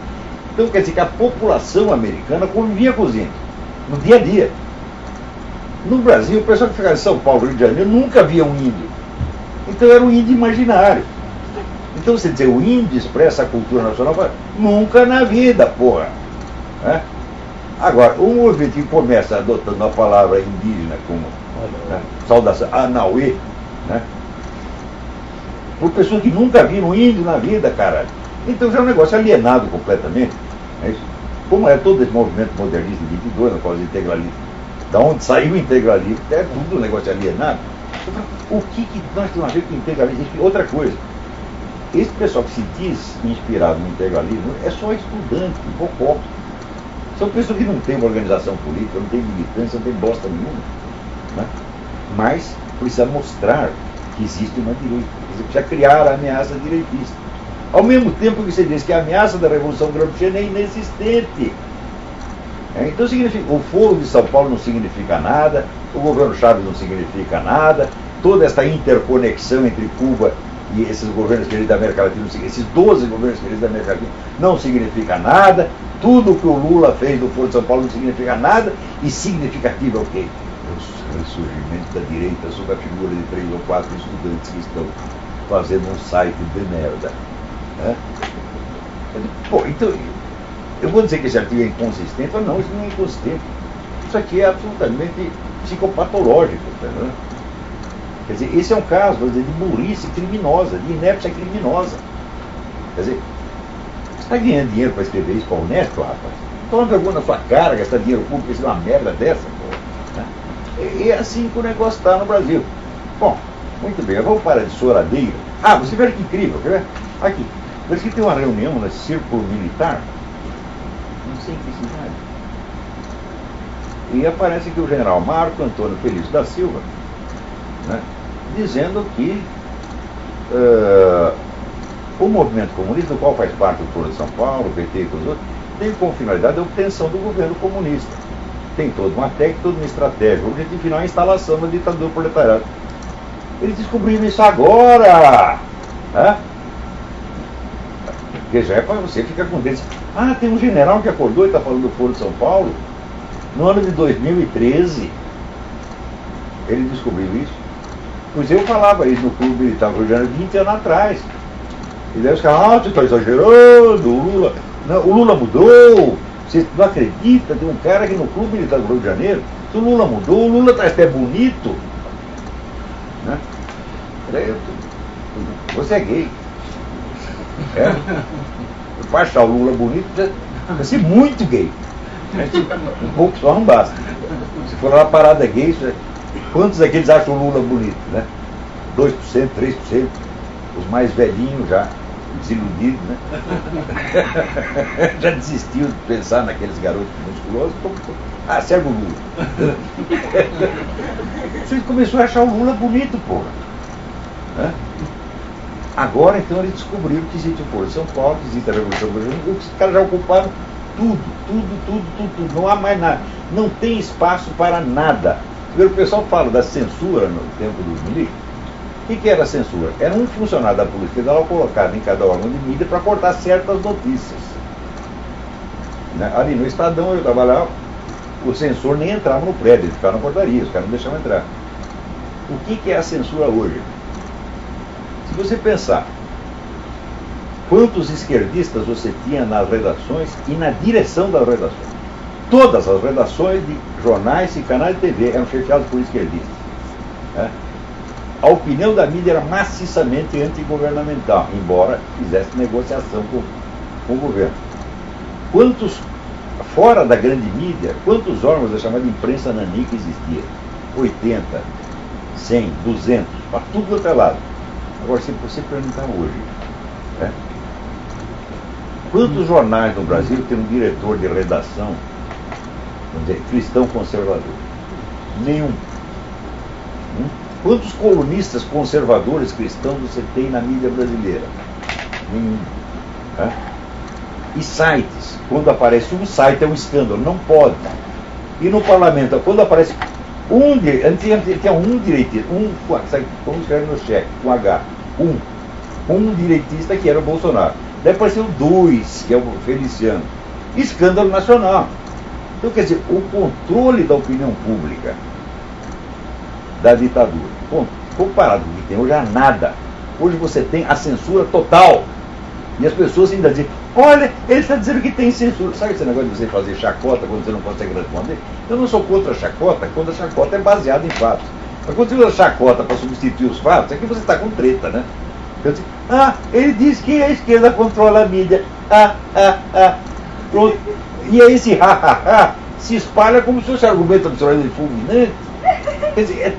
Então quer dizer que a população americana convivia com os índios, no dia a dia. No Brasil, o pessoal que ficava em São Paulo, Rio de Janeiro, nunca via um índio. Então era um índio imaginário. Então você dizer, o índio expressa a cultura nacional, nunca na vida, porra. Agora, um movimento que começa adotando a palavra indígena como saudação, Anauê, por pessoas que nunca viram um índio na vida, caralho. Então já é um negócio alienado completamente. É isso? Como é todo esse movimento modernista de 22, no qual os integralistas, da onde saiu o integralismo, é tudo um negócio alienado. O que nós temos a ver com o integralismo? Outra coisa, esse pessoal que se diz inspirado no integralismo é só estudante, bocó. São pessoas que não têm uma organização política, não têm militância, não têm bosta nenhuma. Mas precisa mostrar que existe uma direita. Você precisa criar a ameaça direitista. Ao mesmo tempo que você diz que a ameaça da Revolução Gramsciana é inexistente. Então significa, o Foro de São Paulo não significa nada, o governo Chaves não significa nada, toda essa interconexão entre Cuba e esses governos queridos da América Latina, esses 12 governos queridos da América Latina, não significa nada, tudo que o Lula fez do Foro de São Paulo não significa nada, e significativo é o quê? O ressurgimento da direita sob a figura de 3 ou 4 estudantes que estão fazendo um site de merda. Pô, então, eu vou dizer que esse artigo é inconsistente, mas não, isso não é inconsistente. Isso aqui é absolutamente psicopatológico, entendeu? Quer dizer, esse é um caso, vou dizer, de burrice criminosa, de inépcia criminosa. Quer dizer, você está ganhando dinheiro para escrever isso para honesto, rapaz? Toma vergonha na sua cara, gastar dinheiro público para uma merda dessa, pô. É assim que o negócio está no Brasil. Bom, muito bem, vamos parar de choradeira. Você vê que incrível, quer ver? Aqui, parece que tem uma reunião no Círculo Militar, não sei em que cidade. E aparece que o general Marco Antônio Felício da Silva, dizendo que o movimento comunista, do qual faz parte o Foro de São Paulo, o PT e todos os outros, tem como finalidade a obtenção do governo comunista. Tem toda uma técnica, toda uma estratégia. O objetivo final é a instalação da ditadura proletariada. Eles descobriram isso agora! Porque já é para você ficar com deles. Tem um general que acordou e está falando do Foro de São Paulo. No ano de 2013, ele descobriu isso. Pois eu falava isso no Clube Militar do Rio de Janeiro 20 anos atrás. E daí os caras, você está exagerando, o Lula mudou. Você não acredita, tem um cara aqui no Clube Militar do Rio de Janeiro, se o Lula mudou, o Lula está até bonito. Você é gay. Para achar o Lula bonito, Vai ser muito gay. Um pouco só não basta. Se for uma parada gay, quantos daqueles acham o Lula bonito, né? 2%, 3%. Os mais velhinhos já desiludidos, né? Já desistiu de pensar naqueles garotos musculosos. Serve o Lula. Você começou a achar o Lula bonito, porra. Né? Agora, então, eles descobriram que existe o Foro de São Paulo, que existe a Revolução Brasileira. Os caras já ocuparam tudo. Não há mais nada. Não tem espaço para nada. O pessoal fala da censura no tempo do Milico. O que era a censura? Era um funcionário da Polícia Federal colocado em cada órgão de mídia para cortar certas notícias. Né? Ali no Estadão, eu trabalhava, o censor nem entrava no prédio, ele ficava na portaria, os caras não deixavam entrar. O que é a censura hoje? Se você pensar, quantos esquerdistas você tinha nas redações e na direção das redações? Todas as redações de jornais e canais de TV eram chefiadas por esquerdistas. Né? A opinião da mídia era maciçamente antigovernamental, embora fizesse negociação com o governo. Quantos, fora da grande mídia, quantos órgãos da chamada imprensa nanica existia? 80, 100, 200, para tudo quanto é lado. Agora, se você perguntar hoje, né? Quantos jornais no Brasil tem um diretor de redação, vamos dizer, cristão conservador? Nenhum. Quantos colunistas conservadores cristãos você tem na mídia brasileira? Nenhum. Né? E sites, quando aparece um site é um escândalo, não pode. E no parlamento, quando aparece antes tinha um direitista, como escreve no cheque, com H, um direitista que era o Bolsonaro. Daí apareceu 2, que é o Feliciano. Escândalo nacional. Então, quer dizer, o controle da opinião pública da ditadura, comparado com o que tem hoje, é nada. Hoje você tem a censura total. E as pessoas ainda dizem, olha, ele está dizendo que tem censura. Sabe esse negócio de você fazer chacota quando você não consegue responder? Eu não sou contra a chacota, quando a chacota é baseada em fatos. Mas quando você usa chacota para substituir os fatos, é que você está com treta, né? Eu digo, ele diz que a esquerda controla a mídia. Pronto. E aí esse se espalha como se fosse argumento absolutamente fulminante. Quer dizer,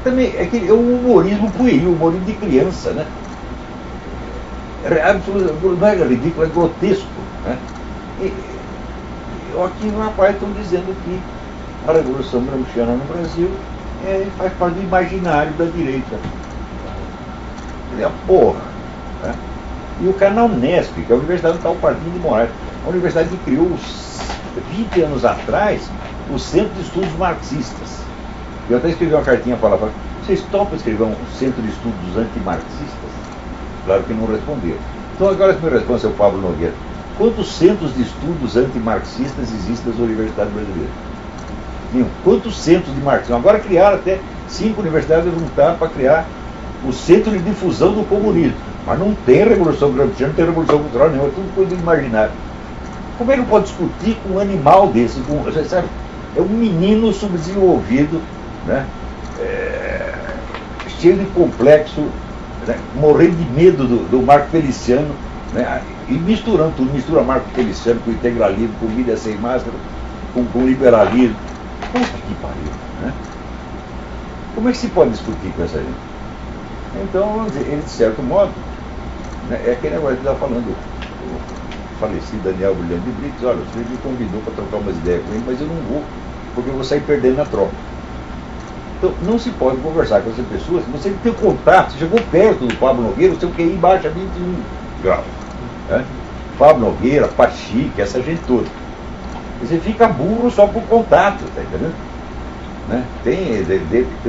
é um humorismo pueril, humorismo de criança, né? Não é ridículo, é grotesco. Né? E aqui numa parte estão dizendo que a Revolução Gramsciana no Brasil faz parte do imaginário da direita. Porra! Né? E o canal Unesp, que é a Universidade do Partido de Moraes, a universidade que criou 20 anos atrás o Centro de Estudos Marxistas. Eu até escrevi uma cartinha para falar, vocês topam escrever um Centro de Estudos Antimarxistas? Claro que não responderam. Então agora que me responde, seu Pablo Nogueira, quantos centros de estudos antimarxistas existem nas universidades brasileiras? Nenhum. Quantos centros de marxismo? Agora criaram até 5 universidades juntaram para criar o Centro de Difusão do Comunismo. Mas não tem Revolução Gramsciana, não tem Revolução Cultural nenhuma, é tudo coisa imaginária. Como é que pode discutir com um animal desse? Você sabe, é um menino subdesenvolvido, né? Cheio de complexo, né? Morrendo de medo do Marco Feliciano, né? E misturando tudo, mistura Marco Feliciano com integralismo, com mídia sem máscara, com liberalismo. Puta que pariu, né? Como é que se pode discutir com essa gente? Então, vamos dizer, ele de certo modo, né, é aquele negócio que está falando, o falecido Daniel Brilhante de Brito, olha, o senhor me convidou para trocar umas ideias com ele, mas eu não vou, porque eu vou sair perdendo na troca. Então, não se pode conversar com essas pessoas, você tem contato, você chegou perto do Pablo Nogueira, o seu QI baixa 21 graus. Né? Pablo Nogueira, Pachique, essa gente toda. Você fica burro só por contato, tá entendendo? Né? Tem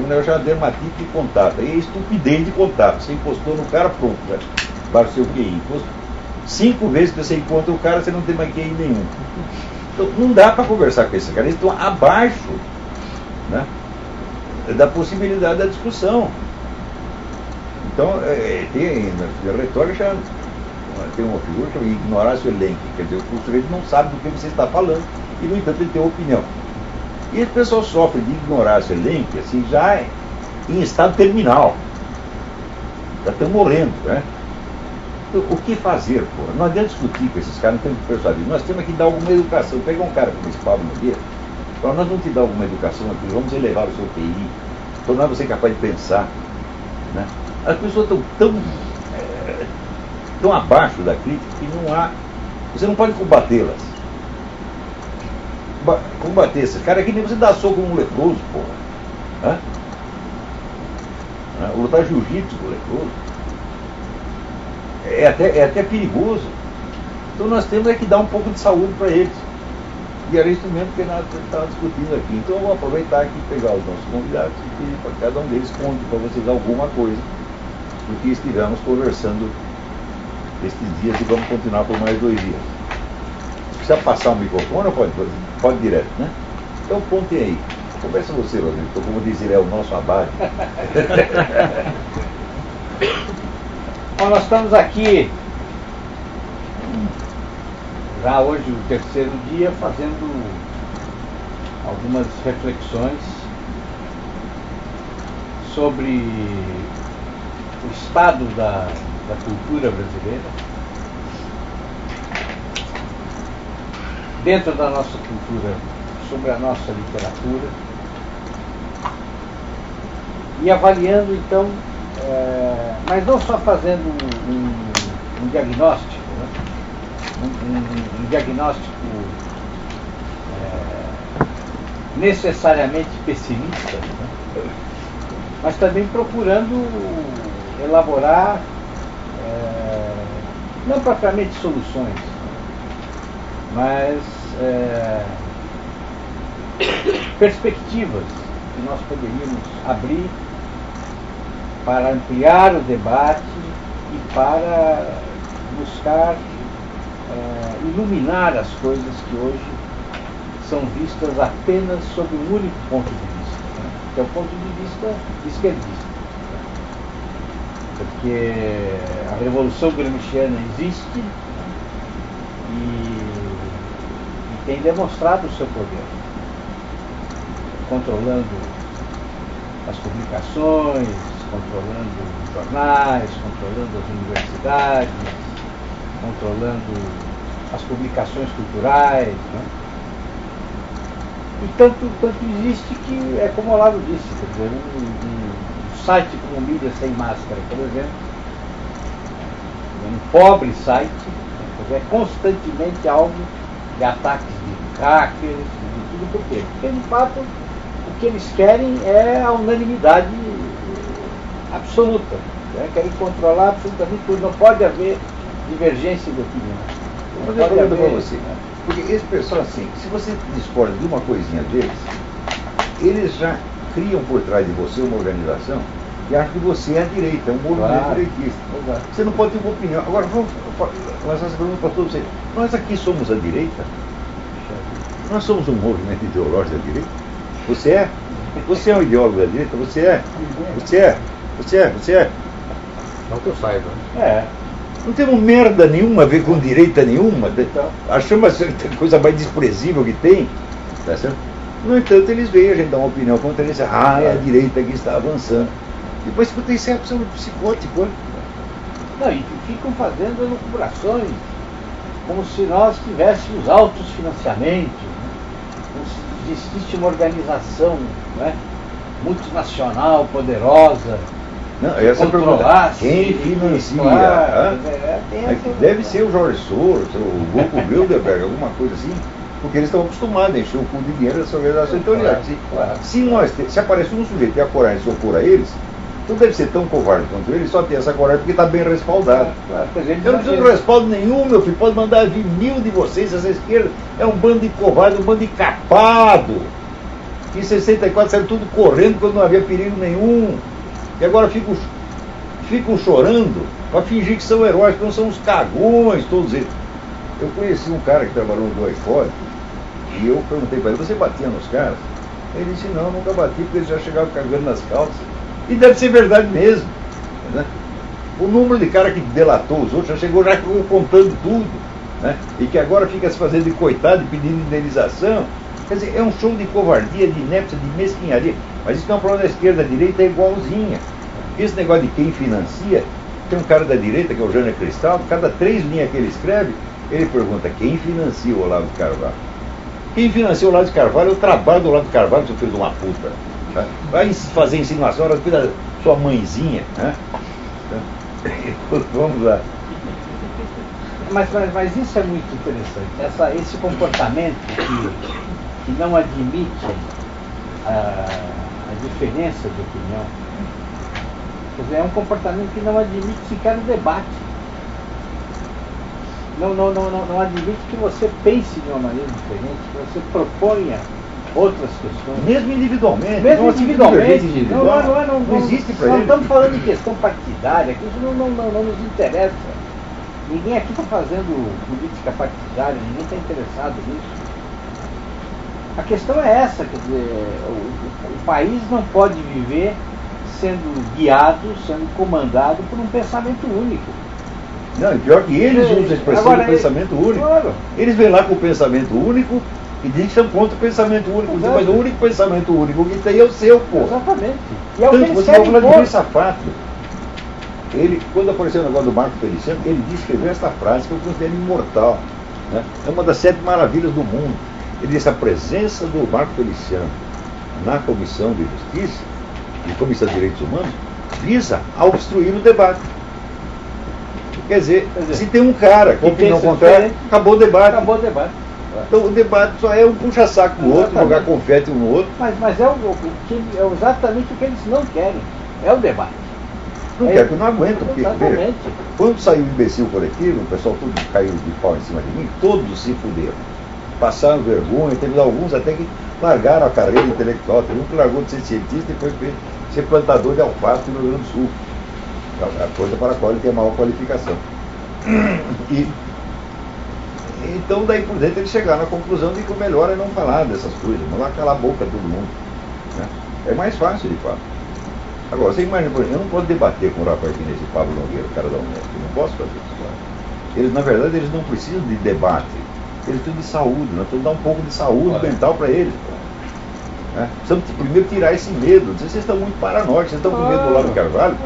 um negócio chamado dermatite de contato, aí é estupidez de contato. Você encostou no cara, pronto, né? Para o seu QI. 5 vezes que você encontra o cara, você não tem mais QI nenhum. Então, não dá para conversar com esse cara, eles estão abaixo, né, da possibilidade da discussão. Então, na retórica tem uma figura que chama ignorácio elenque, quer dizer, o sujeito não sabe do que você está falando e, no entanto, ele tem opinião. E esse pessoal sofre de ignorácio elenque, assim, já em estado terminal. Já estão morrendo, né? O que fazer, pô? Não adianta discutir com esses caras, não temos que persuadir. Nós temos que dar alguma educação. Pegar um cara como esse Pablo Nogueira, falar, nós vamos te dar alguma educação aqui, vamos elevar o seu QI, tornar você capaz de pensar. Né? As pessoas estão tão abaixo da crítica que não há. Você não pode combatê-las. Combater esses caras é que nem você dá soco num leproso, porra. Ou lutar jiu-jitsu com o leproso. É até perigoso. Então nós temos é que dar um pouco de saúde para eles. E era isso mesmo que nós estávamos discutindo aqui. Então eu vou aproveitar aqui e pegar os nossos convidados e pedir para cada um deles conte para vocês alguma coisa do que estivemos conversando estes dias e vamos continuar por mais 2 dias. Precisa passar o microfone ou pode direto, né? Então contem aí. Começa você, Rodrigo, como diz ele, é o nosso abade. Bom, nós estamos aqui já hoje o 3º dia fazendo algumas reflexões sobre o estado da cultura brasileira, dentro da nossa cultura, sobre a nossa literatura, e avaliando então, mas não só fazendo um diagnóstico, né? um diagnóstico necessariamente pessimista, né? Mas também procurando elaborar não propriamente soluções, mas perspectivas que nós poderíamos abrir para ampliar o debate e para buscar iluminar as coisas que hoje são vistas apenas sob um único ponto de vista, né? Que é o ponto de vista esquerdista. Porque a Revolução Gramsciana existe e tem demonstrado o seu poder, controlando as publicações, controlando os jornais, controlando as universidades, controlando as publicações culturais, né? E tanto existe que é como o Olavo disse, quer dizer, um site como Mídia Sem Máscara, por exemplo, um pobre site, é constantemente alvo de ataques de hackers, de tudo. Por quê? Porque de fato o que eles querem é a unanimidade absoluta, né? Querem controlar absolutamente tudo, não pode haver divergência de opinião. Mas eu pergunto para você, porque esse pessoal assim, se você discorda de uma coisinha deles, eles já criam por trás de você uma organização e acham que você é a direita, é um movimento direitista. Exato. Você não pode ter uma opinião. Agora vamos lançar essa pergunta para todos vocês. Nós aqui somos a direita? Nós somos um movimento ideológico da direita? Você é? Você é um ideólogo da direita? Você é? Você é? Não que eu saiba. Não temos merda nenhuma a ver com direita nenhuma. Achamos a coisa mais desprezível que tem. Tá certo? No entanto, eles veem a gente dar uma opinião contra eles. É a direita que está avançando. Depois escutei isso é absolutamente psicótico. Não, e ficam fazendo elucubrações como se nós tivéssemos altos financiamentos, né? Como se existisse uma organização, né, multinacional, poderosa. Não, essa pergunta, quem financia? Deve ser o Jorge Soros, o Grupo Bilderberg, alguma coisa assim, porque eles estão acostumados a encher o cu de dinheiro dessa organização. Então, se aparecer um sujeito e a coragem de se opor a eles, não deve ser tão covarde quanto ele, só tem essa coragem porque está bem respaldado. Eu não preciso de respaldo nenhum, meu filho, pode mandar vir 1000 de vocês, essa esquerda é um bando de covarde, um bando de capado. Em 64 saiu tudo correndo quando não havia perigo nenhum. E agora ficam chorando para fingir que são heróis, que não são os cagões, todos eles. Eu conheci um cara que trabalhou no iPhone e eu perguntei para ele, você batia nos caras? Ele disse, não, nunca bati, porque eles já chegavam cagando nas calças. E deve ser verdade mesmo. Né? O número de cara que delatou os outros já chegou contando tudo. Né? E que agora fica se fazendo de coitado, pedindo indenização. Quer dizer, é um show de covardia, de inépcia, de mesquinharia. Mas isso não é um problema da esquerda, da direita é igualzinha. Esse negócio de quem financia Tem um cara da direita, que é o Jânio Cristaldo, cada 3 linhas que ele escreve, ele pergunta quem financia o Olavo de Carvalho. Quem financia o Olavo de Carvalho é o trabalho do Olavo de Carvalho, seu filho de uma puta. Tá? Vai fazer insinuação, ela cuida da sua mãezinha. Né? Vamos lá. Mas isso é muito interessante, esse comportamento que não admite a diferença de opinião. Quer dizer, é um comportamento que não admite sequer o debate. Não admite que você pense de uma maneira diferente, que você proponha outras questões. Mesmo individualmente. Mesmo individualmente. Não existe para ele. Não estamos falando de questão partidária, que isso não nos interessa. Ninguém aqui está fazendo política partidária, ninguém está interessado nisso. A questão é essa, quer dizer, o país não pode viver sendo guiado, sendo comandado por um pensamento único. Não, e pior que eles usam a expressão do pensamento único. Claro. Eles vêm lá com o pensamento único e dizem que são contra o pensamento único. Exato. Mas o único pensamento único que tem é o seu, pô. Exatamente. E é o que eles você vai falar de Luiz Safato. Ele, quando apareceu o negócio do Marco Feliciano, ele escreveu esta frase que eu considero imortal. Né? É uma das 7 maravilhas do mundo. Ele disse: a presença do Marco Feliciano na Comissão de Justiça e Comissão de Direitos Humanos visa obstruir o debate. Quer dizer, se tem um cara com opinião contrária, acabou o debate. Acabou o debate. Então o debate só é um puxa-saco no outro, jogar confete um no outro. Mas é exatamente o que eles não querem. É o debate. Não quero, que eu não aguento. Porque, exatamente. Quando saiu o imbecil coletivo, o pessoal tudo caiu de pau em cima de mim, todos se fuderam. Passaram vergonha, teve alguns até que largaram a carreira intelectual. Teve um que largou de ser cientista e foi ser plantador de alface no Rio Grande do Sul. A coisa para a qual ele tem a maior qualificação. Então, daí por dentro, eles chegaram à conclusão de que o melhor é não falar dessas coisas, mandar calar a boca de todo mundo. Né? É mais fácil, de fato. Agora, você imagina, por exemplo, eu não posso debater com o rapaz aqui nesse Pablo Nogueira, o cara da Unesp, eu não posso fazer isso. Eles, na verdade, eles não precisam de debate, eles precisam de saúde, nós precisamos dar um pouco de saúde mental para eles. Né? Precisamos primeiro tirar esse medo. Vocês estão muito paranoicos, vocês estão com medo do Olavo de Carvalho.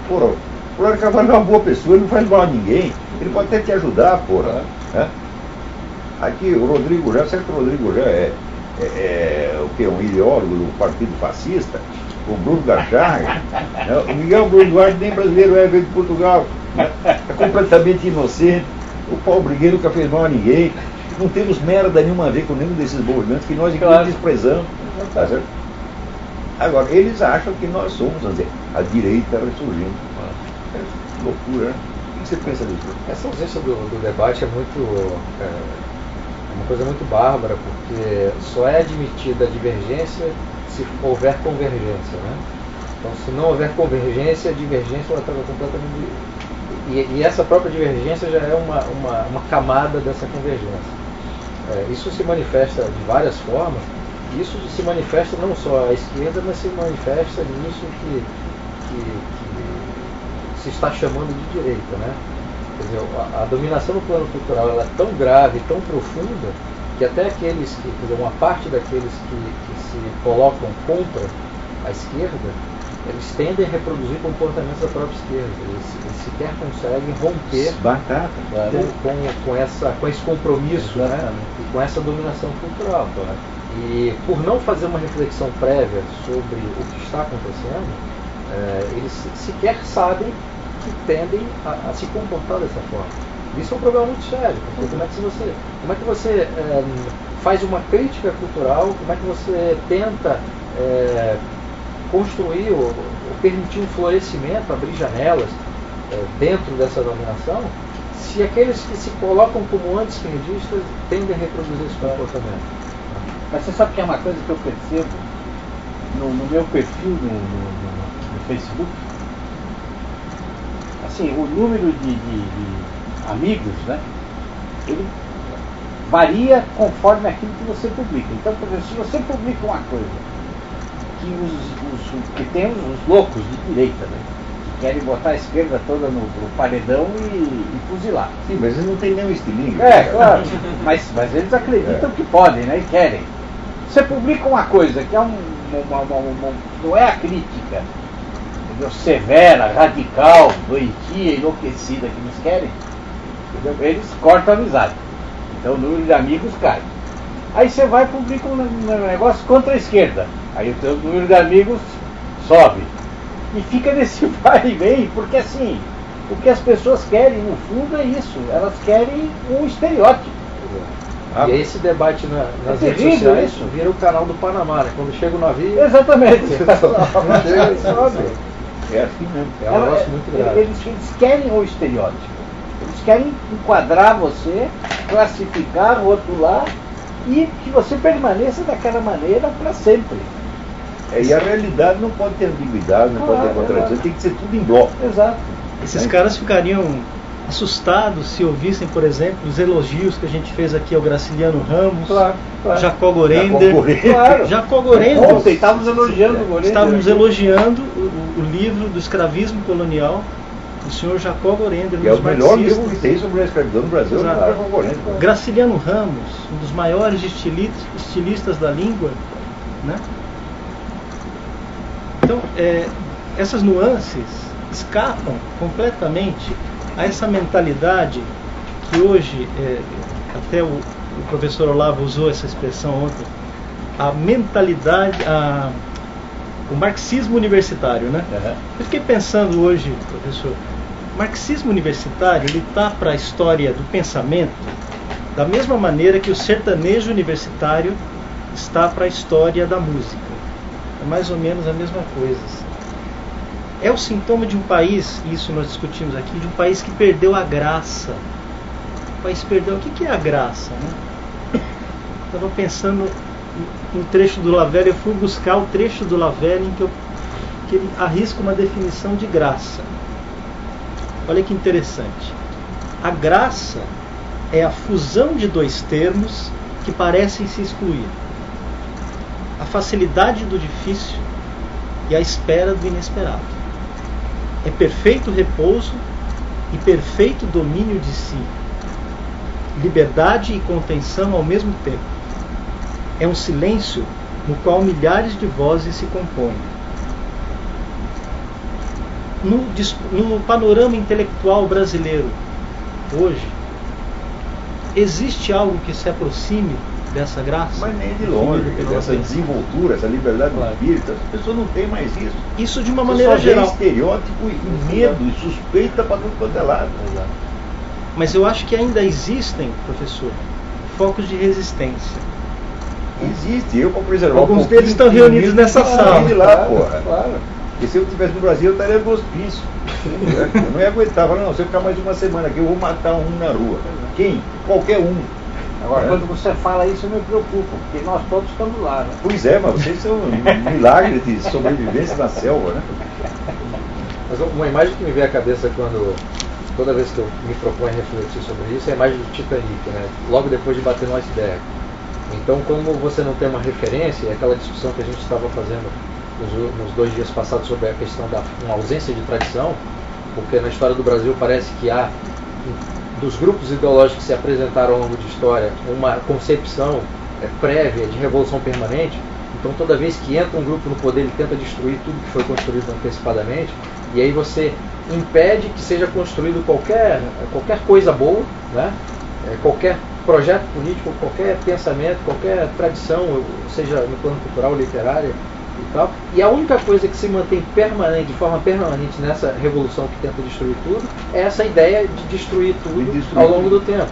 Porra, o Olavo de Carvalho é uma boa pessoa, ele não faz mal a ninguém, ele pode até te ajudar, porra. Né? Aqui o Rodrigo já, certo, o Rodrigo já é o que? Um ideólogo do Partido Fascista, o Bruno Gacharra, né? O Miguel Bruno Duarte nem brasileiro veio de Portugal, né? É completamente inocente, o Paulo Brigueiro nunca fez mal a ninguém, não temos merda nenhuma a ver com nenhum desses movimentos que nós desprezamos, tá certo? Agora, eles acham que nós somos, vamos dizer, a direita ressurgindo. É loucura, né? O que você pensa disso? Essa ausência do debate é uma coisa muito bárbara, porque só é admitida a divergência se houver convergência, né? Então, se não houver convergência, a divergência ela estava completamente... E essa própria divergência já é uma camada dessa convergência. Isso se manifesta de várias formas. Isso se manifesta não só à esquerda, mas se manifesta nisso que se está chamando de direita, né? Quer dizer, a dominação no plano cultural ela é tão grave, tão profunda, que até aqueles que, quer dizer, uma parte daqueles que se colocam contra a esquerda, eles tendem a reproduzir comportamentos da própria esquerda. Eles sequer conseguem romper com esse compromisso, né? E com essa dominação cultural. E por não fazer uma reflexão prévia sobre o que está acontecendo, eles sequer sabem que tendem a se comportar dessa forma. Isso é um problema muito sério, porque como é que você faz uma crítica cultural, como é que você tenta construir ou permitir um florescimento, abrir janelas dentro dessa dominação, se aqueles que se colocam como anti-esquerdistas tendem a reproduzir esse comportamento. Mas você sabe que é uma coisa que eu percebo no meu perfil no Facebook? Assim, o número de amigos, né? Ele varia conforme aquilo que você publica. Então, por exemplo, se você publica uma coisa que tem os loucos de direita, né? Que querem botar a esquerda toda no paredão e fuzilar. Sim, mas eles não têm nenhum estilingue. Claro. mas eles acreditam que podem, né? E querem. Você publica uma coisa que é não é a crítica, entendeu? Severa, radical, doentia, enlouquecida que eles querem, entendeu? Eles cortam a amizade. Então o número de amigos cai. Aí você vai e publica um negócio contra a esquerda. Aí o teu número de amigos sobe. E fica nesse vai e vem, porque assim, o que as pessoas querem, no fundo, é isso. Elas querem um estereótipo. E esse debate nas redes terrível sociais isso. vira o canal do Panamá, né? Quando chega o navio, Exatamente. chega e sobe. É assim mesmo. É um negócio muito grave. Eles querem o estereótipo. Eles querem enquadrar você, classificar, rotular e que você permaneça daquela maneira para sempre. E a realidade não pode ter ambiguidade, não pode ter contradição, tem que ser tudo em bloco. Exato. Esses caras ficariam assustados se ouvissem, por exemplo, os elogios que a gente fez aqui ao Graciliano Ramos, Claro. Jacó Gorender. Claro. Jacó Gorender. Ontem estávamos elogiando o Gorender. Estávamos elogiando o livro do escravismo colonial do senhor Jacó Gorender, um Que é o dos melhor livro marxistas. que tem sobre a escravidão no Brasil, Exato. não é concorrente. Graciliano Ramos, um dos maiores estilistas da língua, né? Então, essas nuances escapam completamente a essa mentalidade que hoje, até o professor Olavo usou essa expressão ontem, a mentalidade, o marxismo universitário, né? Uhum. Eu fiquei pensando hoje, professor, o marxismo universitário ele está para a história do pensamento da mesma maneira que o sertanejo universitário está para a história da música. É mais ou menos a mesma coisa. É o sintoma de um país, isso nós discutimos aqui, de um país que perdeu a graça. O país perdeu. O que é a graça? Né? Estava pensando no trecho do Lavelle, eu fui buscar o trecho do Lavelle em que ele arrisca uma definição de graça. Olha que interessante. A graça é a fusão de dois termos que parecem se excluir. A facilidade do difícil e a espera do inesperado. É perfeito repouso e perfeito domínio de si. Liberdade e contenção ao mesmo tempo. É um silêncio no qual milhares de vozes se compõem. No panorama intelectual brasileiro, hoje, existe algo que se aproxime dessa graça? Mas nem de longe, essa desenvoltura, essa liberdade do espírito, as pessoas não têm mais isso. Isso de uma Você maneira só vê geral. estereótipo e medo e suspeita para tudo quanto é lado. Mas eu acho que ainda existem, professor, focos de resistência. Existe, eu para preservar Alguns um pouquinho deles estão de reunidos mim, nessa tem que sala. ir lá, Claro, porra. claro. Porque se eu estivesse no Brasil, eu estaria no hospício. Eu não ia aguentar, falar, não, se eu ficar mais uma semana aqui, eu vou matar um na rua. Quem? Qualquer um. Agora, quando você fala isso, eu me preocupo, porque nós todos estamos lá, né? Pois é, mas vocês são um milagre de sobrevivência na selva, né? Mas uma imagem que me vem à cabeça toda vez que eu me proponho a refletir sobre isso é a imagem do Titanic, né? Logo depois de bater no iceberg. Então, como você não tem uma referência, é aquela discussão que a gente estava fazendo nos 2 dias passados sobre a questão da uma ausência de tradição, porque na história do Brasil parece que há, dos grupos ideológicos que se apresentaram ao longo de história, uma concepção prévia de revolução permanente. Então, toda vez que entra um grupo no poder, ele tenta destruir tudo que foi construído antecipadamente, e aí você impede que seja construído qualquer coisa boa, né? Qualquer projeto político, qualquer pensamento, qualquer tradição, seja no plano cultural, literário e tal. E a única coisa que se mantém de forma permanente nessa revolução que tenta destruir tudo, é essa ideia de destruir tudo ao longo do tempo.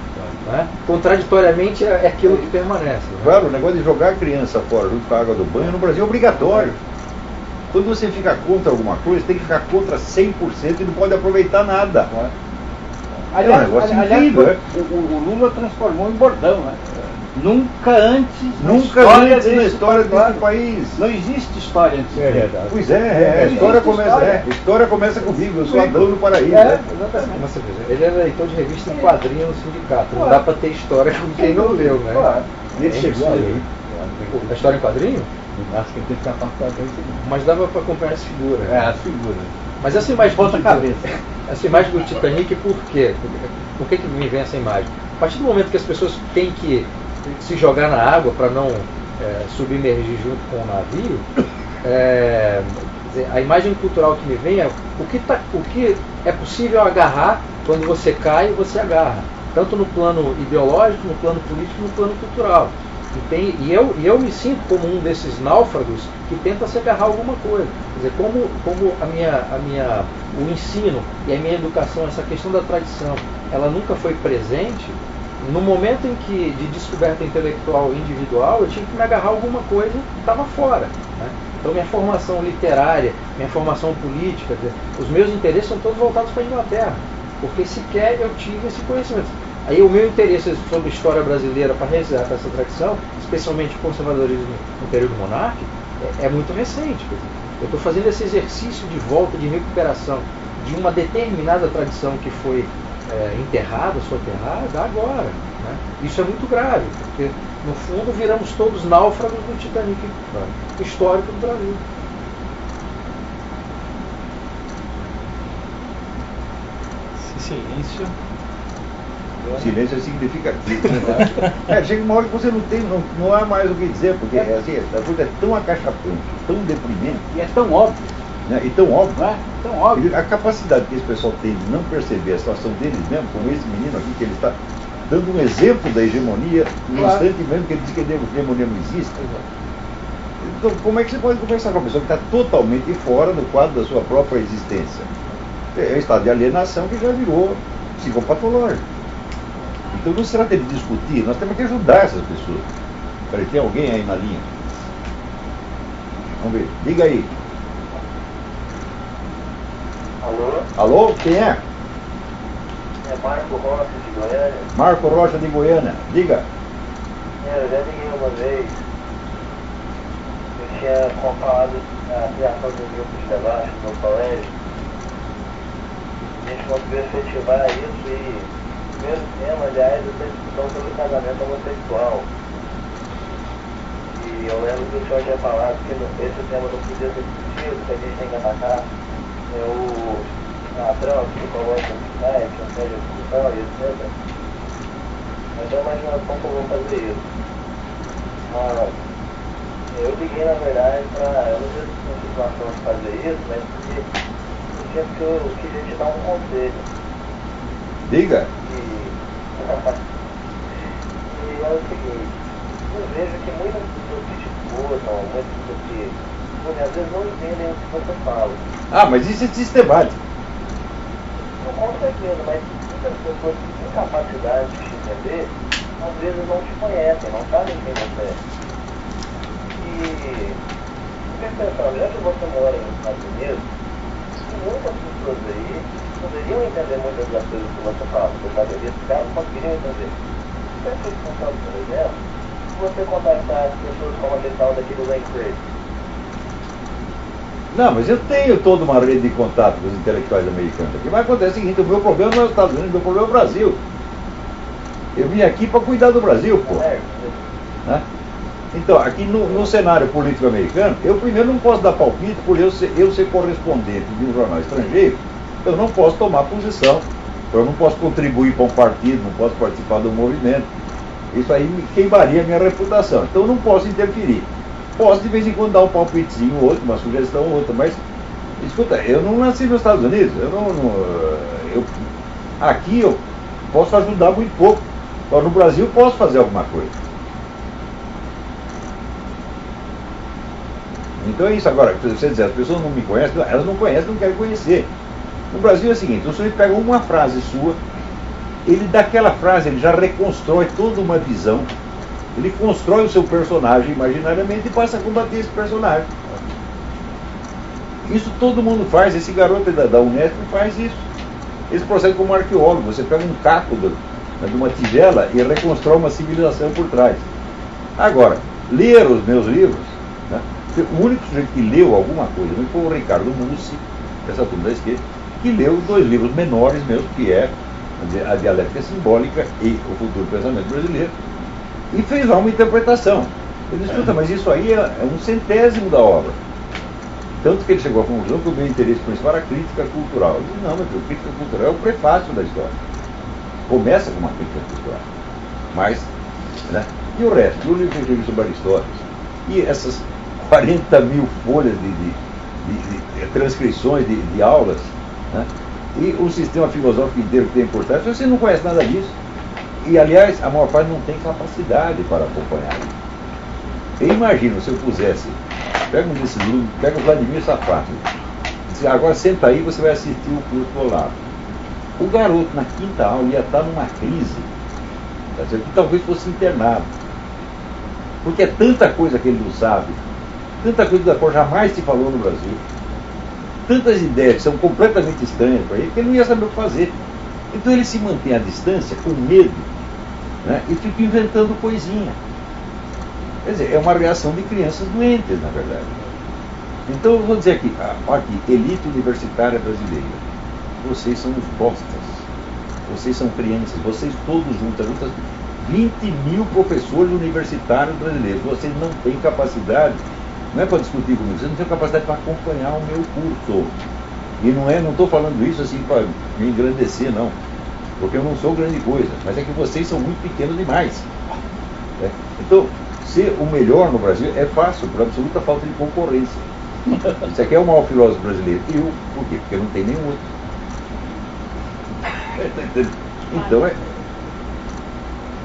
Né? Contraditoriamente é aquilo que permanece. Né? Claro, o negócio de jogar a criança fora junto com a água do banho no Brasil é obrigatório. Quando você fica contra alguma coisa, tem que ficar contra 100% e não pode aproveitar nada. Aliás, É um negócio incrível, o Lula transformou em bordão, né? Nunca antes Nunca antes na história desse país. Não existe história antes dele. Pois é, a história começa comigo, eu sou Adão no paraíso. Né? Exatamente. Você veja, ele é leitor de revista em quadrinho no sindicato. Não dá pra ter história com quem não leu, né? Claro. E ele chegou a ler. A história em quadrinho? Acho que ele tem que ficar apartado aí. Mas dava pra acompanhar as figuras. É, as figuras. Mas essa imagem Ponta cabeça. Essa imagem do Titanic, por quê? Por que me vem essa imagem? A partir do momento que as pessoas têm que se jogar na água para não submergir junto com o navio, dizer, a imagem cultural que me vem é o que é possível agarrar quando você cai, você agarra. Tanto no plano ideológico, no plano político, no plano cultural. E eu me sinto como um desses náufragos que tenta se agarrar a alguma coisa. Quer dizer, como o ensino e a minha educação, essa questão da tradição, ela nunca foi presente, no momento em que de descoberta intelectual individual, eu tinha que me agarrar a alguma coisa que estava fora. Né? Então minha formação literária, minha formação política, os meus interesses são todos voltados para a Inglaterra, porque sequer eu tive esse conhecimento. Aí o meu interesse sobre a história brasileira para resgatar essa tradição, especialmente o conservadorismo no período monárquico, é muito recente. Eu estou fazendo esse exercício de volta, de recuperação de uma determinada tradição que foi enterrada, soterrada, agora. Né? Isso é muito grave, porque no fundo viramos todos náufragos do Titanic histórico do Brasil. Silêncio. Silêncio é significativo. Chega uma hora que você não há mais o que dizer, porque assim, a coisa é tão acachapante, tão deprimente. E é tão óbvio. Né? E tão óbvio. Não é? Tão óbvio. A capacidade que esse pessoal tem de não perceber a situação deles mesmo, como esse menino aqui, que ele está dando um exemplo da hegemonia, no instante mesmo que ele diz que a hegemonia não existe. Então, como é que você pode conversar com uma pessoa que está totalmente fora do quadro da sua própria existência? É um estado de alienação que já virou psicopatológico. Então não se trata de discutir, nós temos que ajudar essas pessoas. Peraí, tem alguém aí na linha? Vamos ver, diga aí. Alô? Alô, quem é? É Marco Rocha de Goiânia. Marco Rocha de Goiânia, diga. Eu já liguei uma vez. Eu tinha falado a criação de um grupo de debate no colégio. A gente conseguiu efetivar isso e o primeiro tema, aliás, é a discussão sobre o casamento homossexual. E eu lembro que o senhor tinha falado que esse tema não podia ser discutido, que a gente tem que atacar o ladrão que coloca no site, ou seja, a discussão e etc. Mas eu imagino como eu vou fazer isso. Eu liguei, na verdade, eu não sei se tem situação de fazer isso, mas porque eu queria te dar um conselho. Diga. E é o seguinte, eu vejo que muitas pessoas que te escutam, muitas pessoas que às vezes não entendem o que você fala. Ah, mas isso é sistemático. Com certeza, mas muitas pessoas que têm capacidade de te entender, às vezes não te conhecem, não sabem quem você é. E fiquei pensando, já que você mora nos Estados Unidos, muitas pessoas aí poderiam entender muitas das coisas que você fala, porque às vezes os caras conseguiriam entender. Você fez pensando, por exemplo, se você contactar as pessoas como aquele tal daquele Wayne Craig. Não, mas eu tenho toda uma rede de contato com os intelectuais americanos aqui. Mas acontece o seguinte, o meu problema não é os Estados Unidos, o meu problema é o Brasil. Eu vim aqui para cuidar do Brasil, pô. Né? Então, aqui no cenário político americano, eu primeiro não posso dar palpite por eu ser correspondente de um jornal estrangeiro, eu não posso tomar posição, eu não posso contribuir para um partido, não posso participar do movimento. Isso aí me queimaria a minha reputação. Então eu não posso interferir. Posso de vez em quando dar um palpitezinho ou outro, uma sugestão ou outra, mas escuta, eu não nasci nos Estados Unidos, aqui eu posso ajudar muito pouco. Agora no Brasil eu posso fazer alguma coisa. Então é isso. Agora, você dizer, as pessoas não me conhecem, elas não conhecem, não querem conhecer. No Brasil é o seguinte, o sujeito pega uma frase sua, ele daquela frase, ele já reconstrói toda uma visão, ele constrói o seu personagem imaginariamente e passa a combater esse personagem. Isso todo mundo faz, esse garoto da Unesp faz isso. Esse processo como arqueólogo, você pega um caco de uma tigela e reconstrói uma civilização por trás. Agora, ler os meus livros, né? O único sujeito que leu alguma coisa foi o Ricardo Mussi, essa turma da esquerda, que leu 2 livros menores meus, que é A Dialética Simbólica e O Futuro Pensamento Brasileiro, e fez lá uma interpretação. Ele disse, escuta, mas isso aí é 1/100º da obra. Tanto que ele chegou à conclusão que o meu interesse principal era a crítica cultural. Eu disse, não, mas a crítica cultural é o prefácio da história. Começa com uma crítica cultural. Mas, né? E o resto? E o livro que eu escrevi sobre Aristóteles? E essas 40 mil folhas de transcrições de aulas, né? E o sistema filosófico inteiro que tem importância, você não conhece nada disso. E, aliás, a maior parte não tem capacidade para acompanhar. Eu imagino, se eu pusesse, pega um desses alunos, pega o Vladimir Safato, diz, agora senta aí, você vai assistir o curso do Olavo. O garoto, na quinta aula, ia estar numa crise, tá certo? Que talvez fosse internado. Porque é tanta coisa que ele não sabe, tanta coisa da qual jamais se falou no Brasil, tantas ideias que são completamente estranhas para ele, que ele não ia saber o que fazer. Então ele se mantém à distância, com medo, né? E fica inventando coisinha. Quer dizer, é uma reação de crianças doentes, na verdade. Então eu vou dizer aqui, elite universitária brasileira, vocês são os bostas, vocês são crianças, vocês todos juntos, 20 mil professores universitários brasileiros, vocês não têm capacidade, não é para discutir comigo, vocês não têm capacidade para acompanhar o meu curso. E não estou falando isso assim para me engrandecer, não, porque eu não sou grande coisa, mas é que vocês são muito pequenos demais. Né? Então, ser o melhor no Brasil é fácil, por absoluta falta de concorrência. Isso aqui é o maior filósofo brasileiro. E eu, por quê? Porque não tem nenhum outro. Então é.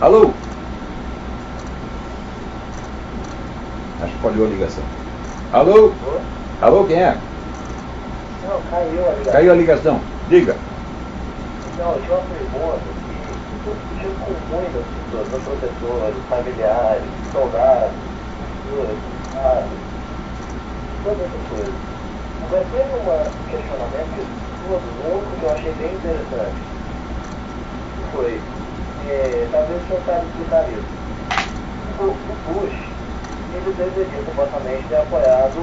Alô? Acho que falhou a ligação. Alô? Alô, quem é? Não, caiu a ligação. Caiu a ligação. Diga. Não, eu tinha uma pergunta que discutiu com muitas pessoas, professores, familiares, soldados, todas essas coisas. Mas teve um questionamento que eu achei bem interessante. Que foi, talvez o senhor saiba explicar isso. O Bush, ele deveria supostamente ter apoiado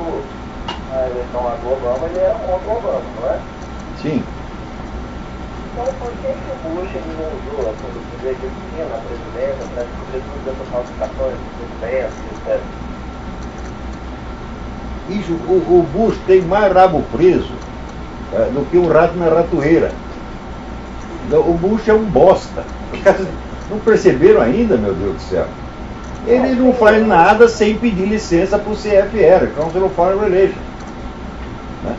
a eleição lá do Obama, ele era contra o Obama, não é? Sim. Então, por que o Bush ele não usou a poder que ele tinha na presidência para descobrir todas essas falsificações de documentos, etc.? Isso, o Bush tem mais rabo preso do que um rato na ratoeira. O Bush é um bosta. Os caras não perceberam ainda, meu Deus do céu. Ele não faz nada sem pedir licença para o CFR, Council of Foreign Relations. Né?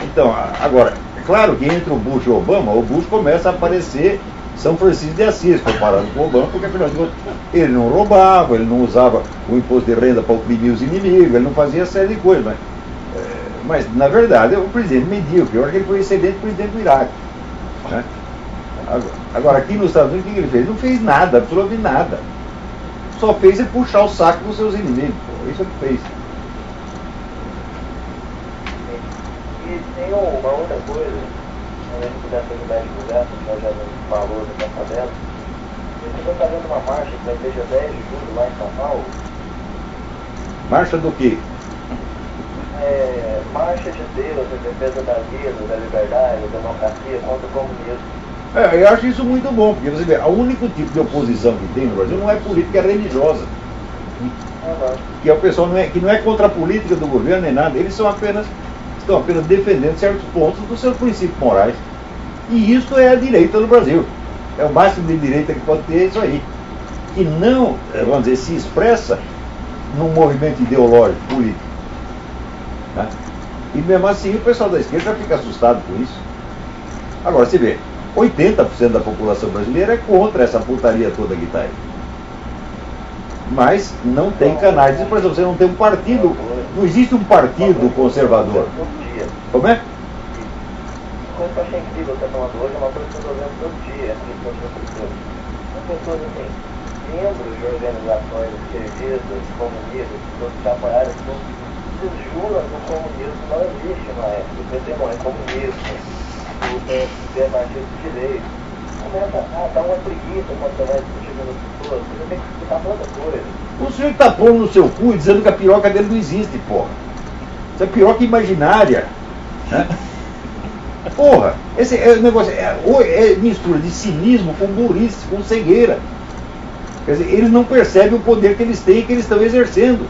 Então, agora, é claro que entre o Bush e o Obama, o Bush começa a aparecer São Francisco de Assis, comparado com o Obama, porque afinal de contas ele não roubava, ele não usava o imposto de renda para oprimir os inimigos, ele não fazia série de coisas. Mas na verdade, é um presidente medíocre. Eu acho que ele foi excelente presidente do Iraque. Né? Agora, aqui nos Estados Unidos, o que ele fez? Não fez nada, absolutamente nada. Só fez é puxar o saco dos seus inimigos. Pô. Isso é o que fez. E tem uma outra coisa, além de puder ajudar a divulgar, que nós já falou do pensamento. Eu estou fazendo uma marcha que vai ter dia 10 de julho lá em São Paulo. Marcha do quê? Marcha de Deus em defesa da vida, da liberdade, da democracia, contra o comunismo. Eu acho isso muito bom, porque você vê, o único tipo de oposição que tem no Brasil não é política, é religiosa. Que é o pessoal que não é contra a política do governo nem nada, eles estão apenas defendendo certos pontos dos seus princípios morais. E isso é a direita no Brasil. É o máximo de direita que pode ter isso aí. Que não, vamos dizer, se expressa num movimento ideológico, político. Né? E mesmo assim o pessoal da esquerda já fica assustado com isso. Agora, você vê, 80% da população brasileira é contra essa putaria toda que está aí. Mas não tem canais de expressão. Você não tem um partido, não existe um partido conservador. Como é? Coisa que eu achei incrível você falando hoje é uma coisa que eu estou vendo todo dia aqui no seu futuro. São pessoas assim, membros de organizações esquerdistas, comunistas, pessoas que apoiaram se juram que o comunismo não existe mais. O PT não é comunista, o PSDB é partido de direito. Começa a dar uma preguiça quando você vai discutir com as pessoas, você tem que explicar tanta coisa. O senhor está pondo no seu cu e dizendo que a piroca dele não existe, porra. Isso é piroca imaginária. Né? Porra, esse negócio é mistura de cinismo com burrice, com cegueira. Quer dizer, eles não percebem o poder que eles têm e que eles estão exercendo.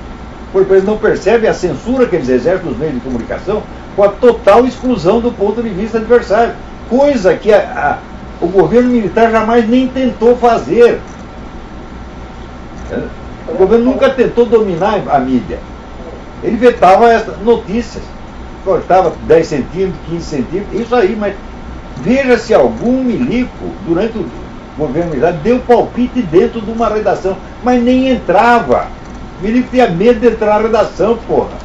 Porque eles não percebem a censura que eles exercem nos meios de comunicação com a total exclusão do ponto de vista adversário. Coisa que o governo militar jamais nem tentou fazer. O governo nunca tentou dominar a mídia. Ele vetava essas notícias. cortava 10 centímetros, 15 centímetros, isso aí, mas veja se algum milico, durante o governo militar, deu palpite dentro de uma redação, mas nem entrava. O milico tinha medo de entrar na redação, porra.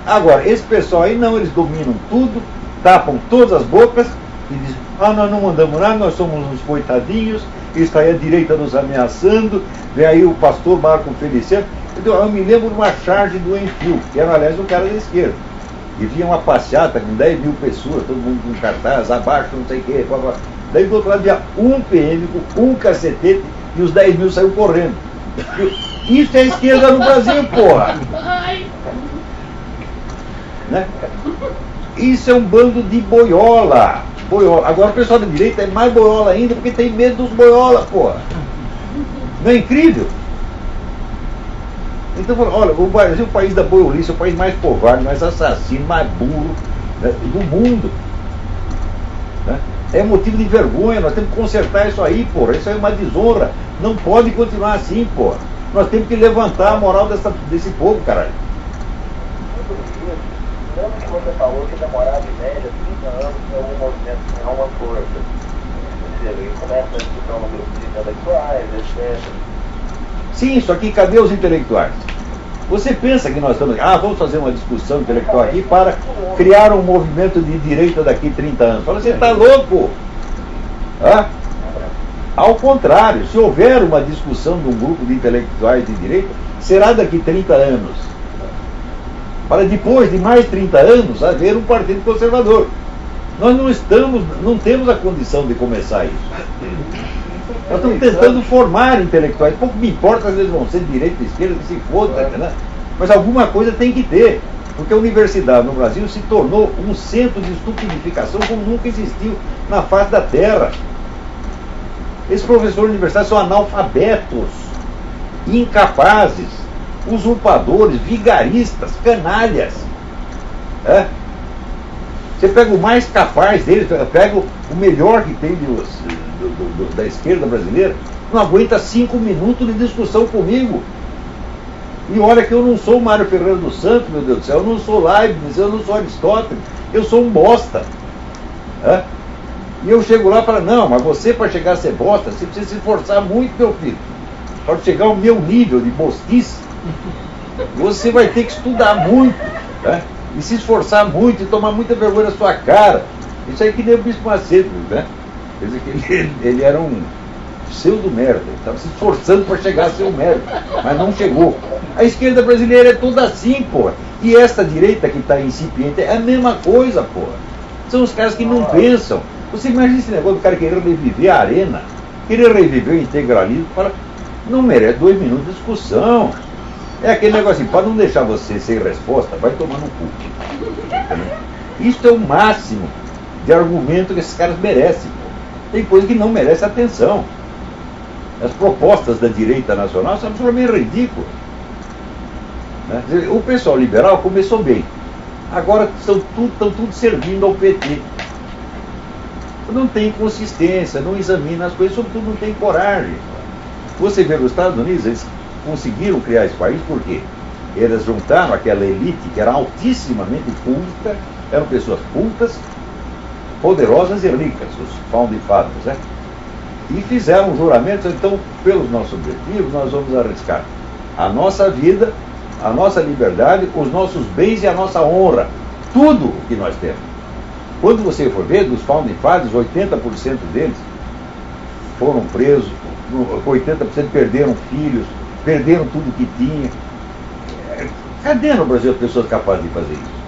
Agora, esse pessoal aí não, eles dominam tudo, tapam todas as bocas e dizem, nós não mandamos nada, nós somos uns coitadinhos, está aí a direita nos ameaçando, vem aí o pastor Marco Feliciano. Então, eu me lembro de uma charge do Enfio, que era, aliás, um cara da esquerda. E vinha uma passeata com 10 mil pessoas, todo mundo com cartaz, abaixo, não sei o quê. Blá, blá. Daí do outro lado havia um PM com um cacetete e os 10 mil saíram correndo. Isso é a esquerda no Brasil, porra! Né? Isso é um bando de boiola. Agora o pessoal da direita é mais boiola ainda porque tem medo dos boiola, porra. Não é incrível? Então, olha, o Brasil é o país da boiolice, é o país mais covarde, mais assassino, mais burro, né, do mundo. Né? É motivo de vergonha, nós temos que consertar isso aí, porra. Isso aí é uma desonra. Não pode continuar assim, porra. Nós temos que levantar a moral desse povo, caralho. Lembra que você falou que demorava em média 30 anos para um movimento ganhar uma força? Ele começa a discussão no grupo de intelectuais, etc. Sim, só que cadê os intelectuais? Você pensa que nós estamos vamos fazer uma discussão intelectual aqui para criar um movimento de direita daqui 30 anos. Fala, você está louco? Ao contrário, se houver uma discussão de um grupo de intelectuais de direita, será daqui 30 anos. Para depois de mais 30 anos haver um partido conservador. Nós não temos a condição de começar isso. Nós estamos tentando formar intelectuais. Pouco me importa se eles vão ser de direita ou de esquerda, que se foda, né? Mas alguma coisa tem que ter. Porque a universidade no Brasil se tornou um centro de estupidificação como nunca existiu na face da Terra. Esses professores universitários são analfabetos, incapazes, usurpadores, vigaristas, canalhas. Você pega o mais capaz deles, pega o melhor que tem da esquerda brasileira, não aguenta 5 minutos de discussão comigo. E olha que eu não sou o Mário Ferreira dos Santos, meu Deus do céu, eu não sou Leibniz, eu não sou Aristóteles, eu sou um bosta. E eu chego lá e falo, não, mas você para chegar a ser bosta, você precisa se esforçar muito, meu filho. Para chegar ao meu nível de bostice, você vai ter que estudar muito, e se esforçar muito, e tomar muita vergonha na sua cara. Isso aí que nem o Bispo Macedo, né? Quer dizer que ele era um pseudo-merda, ele estava se esforçando para chegar a ser um merda, mas não chegou. A esquerda brasileira é toda assim, porra. E essa direita que está incipiente é a mesma coisa, porra. São os caras que não pensam. Você imagina esse negócio do cara querer reviver a arena, querer reviver o integralismo, fala, não merece 2 minutos de discussão. É aquele negócio assim, para não deixar você sem resposta, vai tomar no cu. Isso é o máximo de argumento que esses caras merecem. Tem coisa que não merece atenção. As propostas da direita nacional são absolutamente ridículas. O pessoal liberal começou bem. Agora estão tudo servindo ao PT. Não tem consistência, não examina as coisas, sobretudo não tem coragem. Você vê nos Estados Unidos, eles conseguiram criar esse país por quê? Eles juntaram aquela elite que era altissimamente culta, eram pessoas cultas, poderosas e ricas, os founding fathers, né? E fizeram juramentos, então, pelos nossos objetivos, nós vamos arriscar a nossa vida, a nossa liberdade, os nossos bens e a nossa honra. Tudo o que nós temos. Quando você for ver, dos founding fathers, 80% deles foram presos, 80% perderam filhos, perderam tudo que tinha. Cadê no Brasil as pessoas capazes de fazer isso?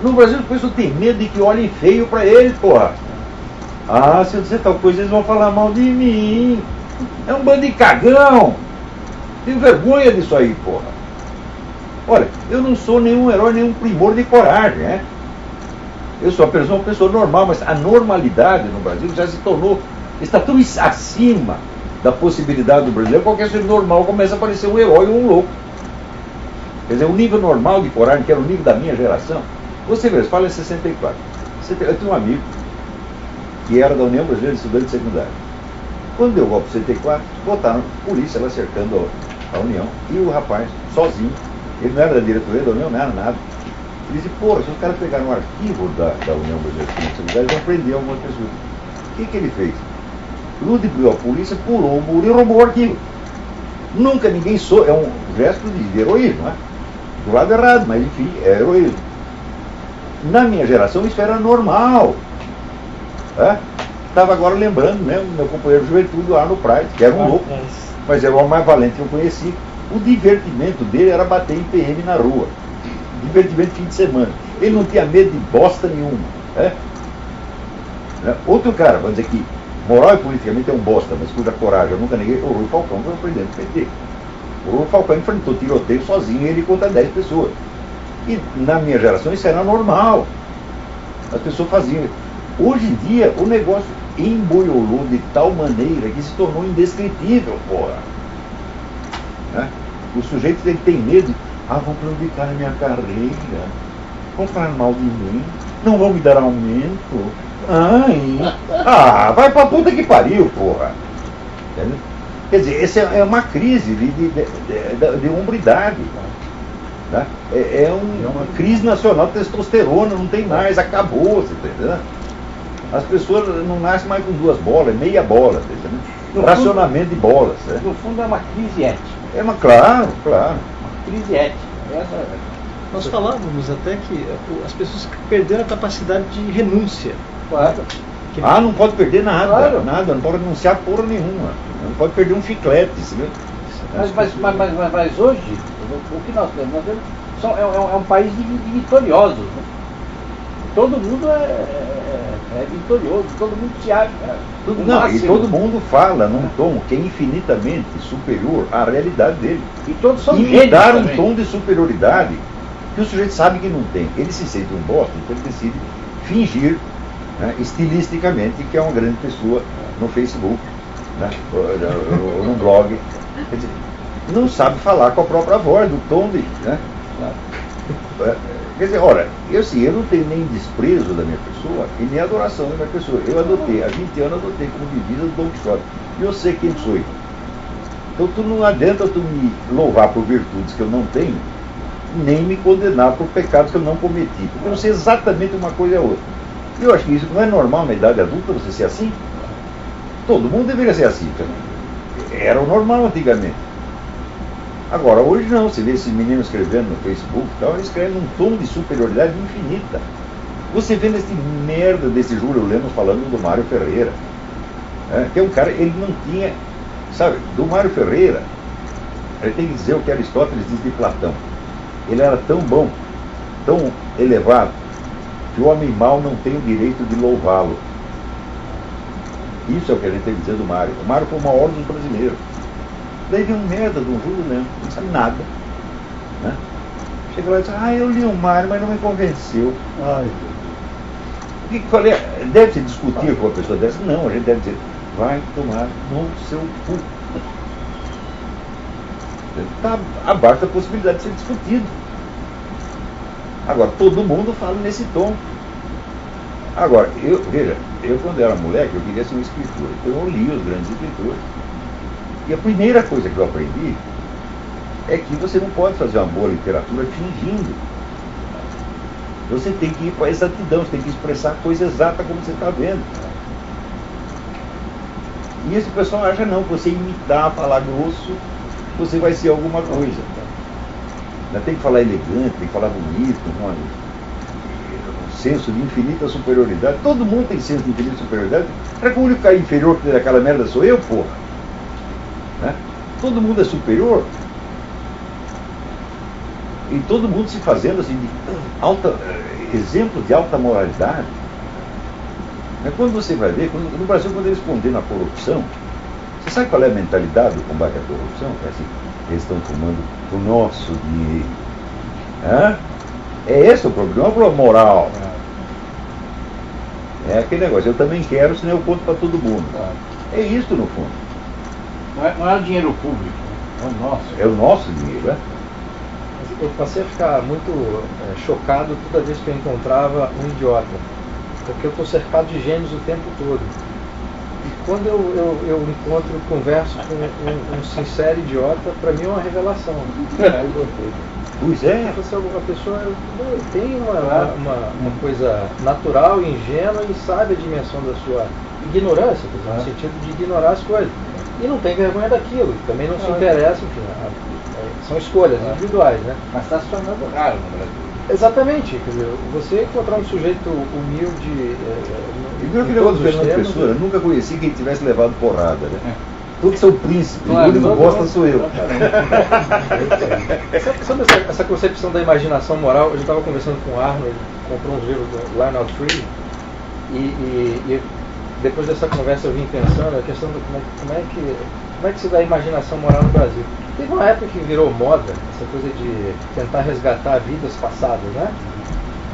No Brasil as pessoas têm medo de que olhem feio para eles, porra. Se eu disser tal coisa, eles vão falar mal de mim. É um bando de cagão. Tenho vergonha disso aí, porra. Olha, eu não sou nenhum herói, nenhum primor de coragem, né? Eu sou uma pessoa normal, mas a normalidade no Brasil já se tornou, está tão acima da possibilidade do brasileiro, qualquer ser normal começa a parecer um herói ou um louco. Quer dizer, o nível normal de coragem, que era o nível da minha geração, você vê, fala em 64. Eu tinha um amigo que era da União Brasileira de Estudantes Secundários. Quando deu o golpe de 64, botaram polícia lá cercando a União, e o rapaz, sozinho, Ele não era da diretoria da União, não era nada. Ele disse, pô, se os caras pegaram um arquivo da União Brasileira de Responsabilidade, vão prender algumas pessoas. O que ele fez? Ludibriou a polícia, pulou o muro e roubou o arquivo. Nunca ninguém soube. É um gesto de heroísmo, né? Do lado errado, mas enfim, é heroísmo. Na minha geração isso era normal. Estava agora lembrando, né, o meu companheiro de juventude lá no Pride, que era um louco, mas era o homem mais valente que eu conheci. O divertimento dele era bater em PM na rua. Divertimento de fim de semana. Ele não tinha medo de bosta nenhuma. Outro cara, vamos dizer que moral e politicamente é um bosta, mas cuja coragem eu nunca neguei, o Rui Falcão foi o presidente do PT. O Rui Falcão enfrentou tiroteio sozinho, ele contra 10 pessoas. E na minha geração isso era normal. As pessoas faziam. Hoje em dia o negócio emboiolou de tal maneira que se tornou indescritível, porra. O sujeito tem medo. Vão prejudicar a minha carreira, vão falar mal de mim, não vão me dar aumento. Vai pra puta que pariu, porra. Entendeu? Quer dizer, essa é uma crise de hombridade. Tá? É uma crise nacional de testosterona, não tem mais, acabou, você tá entendendo? As pessoas não nascem mais com 2 bolas, é meia bola, tá entendendo? Racionamento de bolas. No fundo é uma crise ética. Claro. Crise ética. Nós falávamos até que as pessoas perderam a capacidade de renúncia. Claro. Não pode perder nada, Claro. Nada, não pode renunciar porra nenhuma. Não pode perder um chiclete, viu? Mas hoje, o que nós temos? É um país de vitoriosos. Né? Todo mundo é vitorioso, todo mundo se acha. E todo mundo fala num tom que é infinitamente superior à realidade dele. E todos são E dar um também. tom de superioridade que o sujeito sabe que não tem. Ele se sente um bosta, então ele decide fingir, né, estilisticamente que é uma grande pessoa no Facebook, né, ou num blog. Quer dizer, não sabe falar com a própria voz, do tom de. Né? Quer dizer, ora, eu não tenho nem desprezo da minha pessoa e nem adoração da minha pessoa. Eu adotei, há 20 anos adotei como divisa do Don Quixote. E eu sei quem sou. Então não adianta tu me louvar por virtudes que eu não tenho, nem me condenar por pecados que eu não cometi. Porque eu sei exatamente uma coisa e a outra. E eu acho que isso não é normal na idade adulta você ser assim. Todo mundo deveria ser assim. Era o normal antigamente. Agora, hoje não, você vê esses meninos escrevendo no Facebook e tal, eles escrevem num tom de superioridade infinita. Você vê nesse merda desse Júlio Lemos falando do Mário Ferreira, que é um cara, ele não tinha, sabe, do Mário Ferreira, ele tem que dizer o que Aristóteles diz de Platão. Ele era tão bom, tão elevado, que o homem mau não tem o direito de louvá-lo. Isso é o que a gente tem que dizer do Mário. O Mário foi o maior dos brasileiros. Daí vem um merda de um Júlio Lemos, não sabe nada. Né? Chega lá e diz, eu li o Mário, mas não me convenceu. Deve-se discutir com uma pessoa dessa? Não, a gente deve dizer, vai tomar no seu cu. Está abaixo da possibilidade de ser discutido. Agora, todo mundo fala nesse tom. Agora, eu quando era moleque, eu queria ser um escritor. Então eu li os grandes escritores. E a primeira coisa que eu aprendi é que você não pode fazer uma boa literatura fingindo. Você tem que ir para a exatidão, você tem que expressar a coisa exata como você está vendo. E esse pessoal acha não, que você imitar, falar grosso, você vai ser alguma coisa. Tem que falar elegante, tem que falar bonito, com um senso de infinita superioridade. Todo mundo tem senso de infinita superioridade. Será que o único cara inferior que tem aquela merda sou eu, porra? Né? Todo mundo é superior e todo mundo se fazendo assim de exemplo de alta moralidade. Quando você vai ver, no Brasil, quando eles condenam a corrupção, você sabe qual é a mentalidade do combate à corrupção? É assim, eles estão tomando o nosso dinheiro. É esse o problema, não é o problema moral. É aquele negócio, eu também quero, senão eu conto para todo mundo. É isso no fundo. Não é o dinheiro público, é o nosso. É o nosso dinheiro, é? Eu passei a ficar muito chocado toda vez que eu encontrava um idiota, porque eu estou cercado de gênios o tempo todo. E quando eu encontro, converso com um sincero idiota, para mim é uma revelação. Pois é. A pessoa tem uma coisa natural, ingênua e sabe a dimensão da sua ignorância, quer dizer, no sentido de ignorar as coisas. E não tem vergonha daquilo, e também não se interessa, enfim, são escolhas individuais, né? Mas está se tornando raro no Brasil. Exatamente, quer dizer, você encontrar um sujeito humilde E viu aquele negócio do Fernando Pessoa? Eu nunca conheci quem tivesse levado porrada, né? Todos são príncipes, Claro, o único que gosta sou eu. Sabe essa concepção da imaginação moral? Eu estava conversando com o Arno, ele comprou uns livros do Lionel Tree, e depois dessa conversa eu vim pensando a questão de como é que se dá a imaginação moral no Brasil. Teve uma época que virou moda, essa coisa de tentar resgatar vidas passadas, né?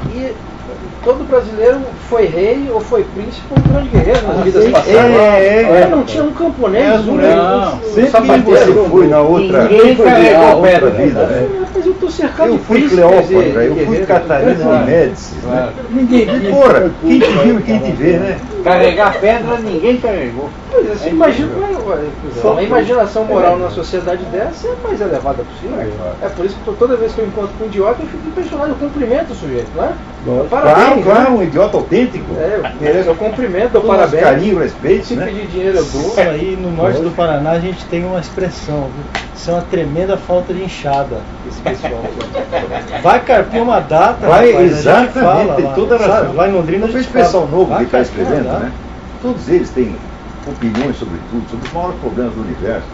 E todo brasileiro foi rei ou foi príncipe ou um grande guerreiro nas vidas passadas. Não tinha um camponês, Sempre que você foi na outra, Ninguém foi na outra pedra, vida, né? Mas eu estou cercado Eu de fui príncipes Cleópatra, e eu fui guerreiros. Catarina de Médici, né? Ninguém E porra, quem te viu e quem te vê, né? carregar pedra, ninguém carregou. Pois é, você imagina, uma imaginação moral numa sociedade dessa é a mais elevada possível. É por isso que toda vez que eu encontro com um idiota, eu fico impressionado, eu cumprimento o sujeito, não é? Parabéns, Claro, né? um idiota autêntico. Eu cumprimento, eu Todo nosso parabéns. carinho, respeito, Se né? pedir dinheiro eu dou. Isso aí no norte do Paraná a gente tem uma expressão, viu? Isso é uma tremenda falta de enxada, esse pessoal. Vai carpir uma data, Vai, rapaz, a gente exatamente, fala tem lá, toda a razão. sabe? Vai em Londrina, a Não gente foi esse pessoal fala, novo vai que está carpir uma escrevendo, data. né? Todos eles têm opiniões sobre tudo, sobre os maiores problemas do universo.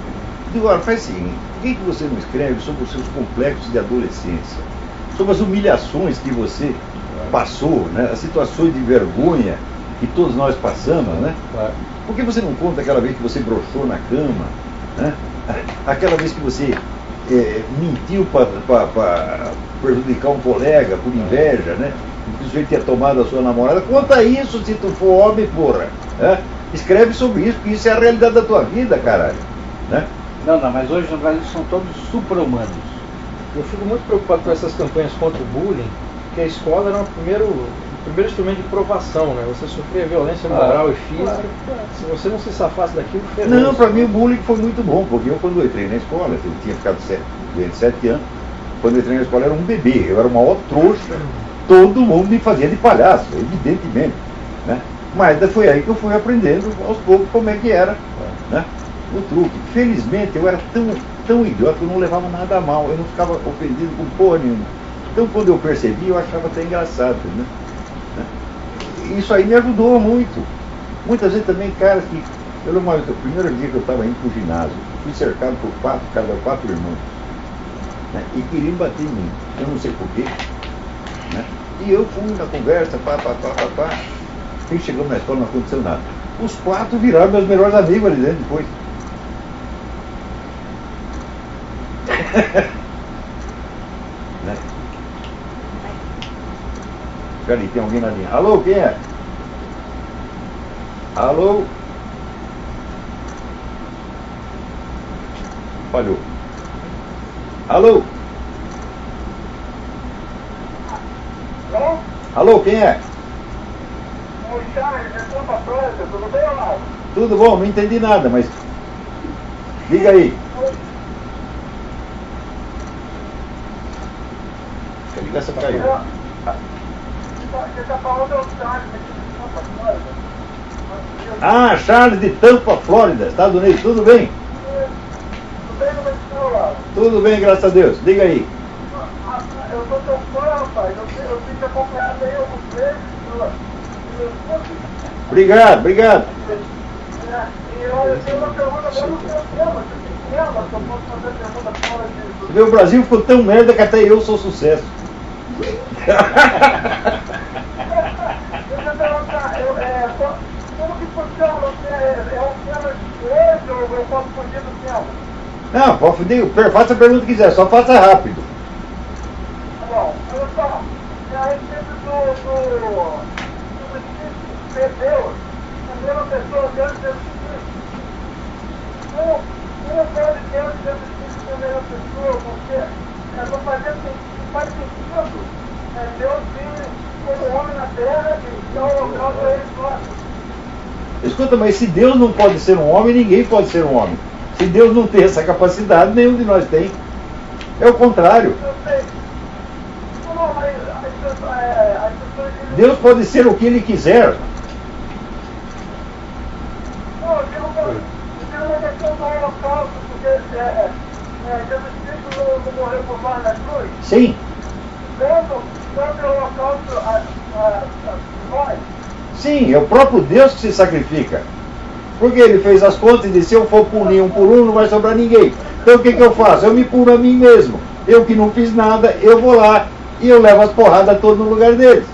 Digo, olha, faz o seguinte, por que você não escreve sobre os seus complexos de adolescência? Sobre as humilhações que você passou, né? As situações de vergonha que todos nós passamos, né? Por que você não conta aquela vez que você broxou na cama, né? Aquela vez que você mentiu para prejudicar um colega por inveja, né? Que o sujeito tinha tomado a sua namorada? Conta isso se tu for homem, porra, né? Escreve sobre isso, porque isso é a realidade da tua vida, caralho, né? Não, mas hoje no Brasil são todos supra-humanos. Eu fico muito preocupado com essas campanhas contra o bullying, porque a escola era o primeiro instrumento de provação, né? Você sofria violência moral e física. Se você não se safasse daquilo, ferrou. Não, para mim o bullying foi muito bom, porque eu quando eu entrei na escola, eu tinha ficado doente 7 anos, quando eu entrei na escola eu era um bebê, eu era o maior trouxa, todo mundo me fazia de palhaço, evidentemente, né? Mas foi aí que eu fui aprendendo aos poucos como é que era, né? O truque. Felizmente eu era tão idiota que eu não levava nada a mal, eu não ficava ofendido com porra nenhuma. Então quando eu percebi, eu achava até engraçado, né? Isso aí me ajudou muito. Muitas vezes também, caras que... Eu lembro o primeiro dia que eu estava indo para o ginásio, fui cercado por 4 irmãos, né? E queriam bater em mim, eu não sei porquê, né? E eu fui na conversa, pá. E chegamos na escola, não aconteceu nada. Os 4 viraram meus melhores amigos ali dentro depois. Né? Peraí, tem alguém na linha. Alô, quem é? Alô? Falhou. Alô? Alô? Alô, quem é? Oi, Charles, é Tampa, Flórida, tudo bem ou não? Tudo bom? Não entendi nada, mas... Diga aí. A ligação caiu. Você está falando do Charles aqui de Tampa, Flórida? Ah, Charles de Tampa, Flórida, Estados Unidos. Tudo bem? Tudo bem, como é que está o lado? Tudo bem, graças a Deus. Diga aí. Eu sou teu fã, rapaz. Eu fico acompanhando aí alguns vezes. Obrigado. E olha, eu tenho uma pergunta agora no seu tema. Se eu posso fazer pergunta fora disso. Você vê, o Brasil ficou tão merda que até eu sou sucesso. Deixa eu perguntar, como que funciona? É um tema de hoje ou eu posso fugir do tema? Não, faça a pergunta que quiser, só faça rápido. Tá bom, olha só. É a respeito do ser Deus, a mesma pessoa dentro de Jesus Cristo. Como pode Deus ser a mesma pessoa? Porque não faz sentido. Deus vir como homem na terra e dar o local para ele só. Escuta, mas se Deus não pode ser um homem, ninguém pode ser um homem. Se Deus não tem essa capacidade, nenhum de nós tem. É o contrário. Eu sei, Deus pode ser o que Ele quiser. Não, tem uma questão do holocausto, porque Jesus Cristo não morreu por nós na cruz. Sim, Quando o holocausto nós, sim, é o próprio Deus que se sacrifica. Porque Ele fez as contas e disse, se eu for punir um por um, não vai sobrar ninguém. Então o que eu faço? Eu me puno a mim mesmo. Eu que não fiz nada, eu vou lá e eu levo as porradas todas no lugar deles.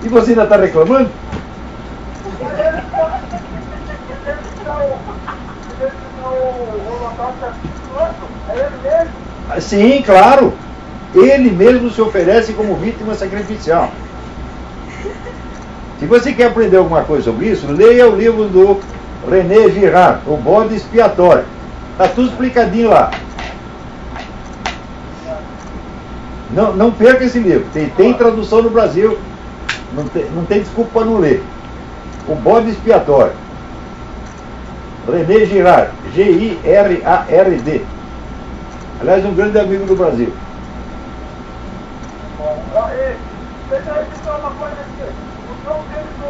E você ainda está reclamando? o holocausto é ele mesmo. Sim, claro. Ele mesmo se oferece como vítima sacrificial. Se você quer aprender alguma coisa sobre isso, leia o livro do René Girard, O Bode Expiatório. Está tudo explicadinho lá. Não perca esse livro. Tem tradução no Brasil. Não tem desculpa para não ler. O Bode Expiatório. René Girard. Girard. Aliás, um grande amigo do Brasil. Deixa eu dizer uma coisa aqui. O João dele do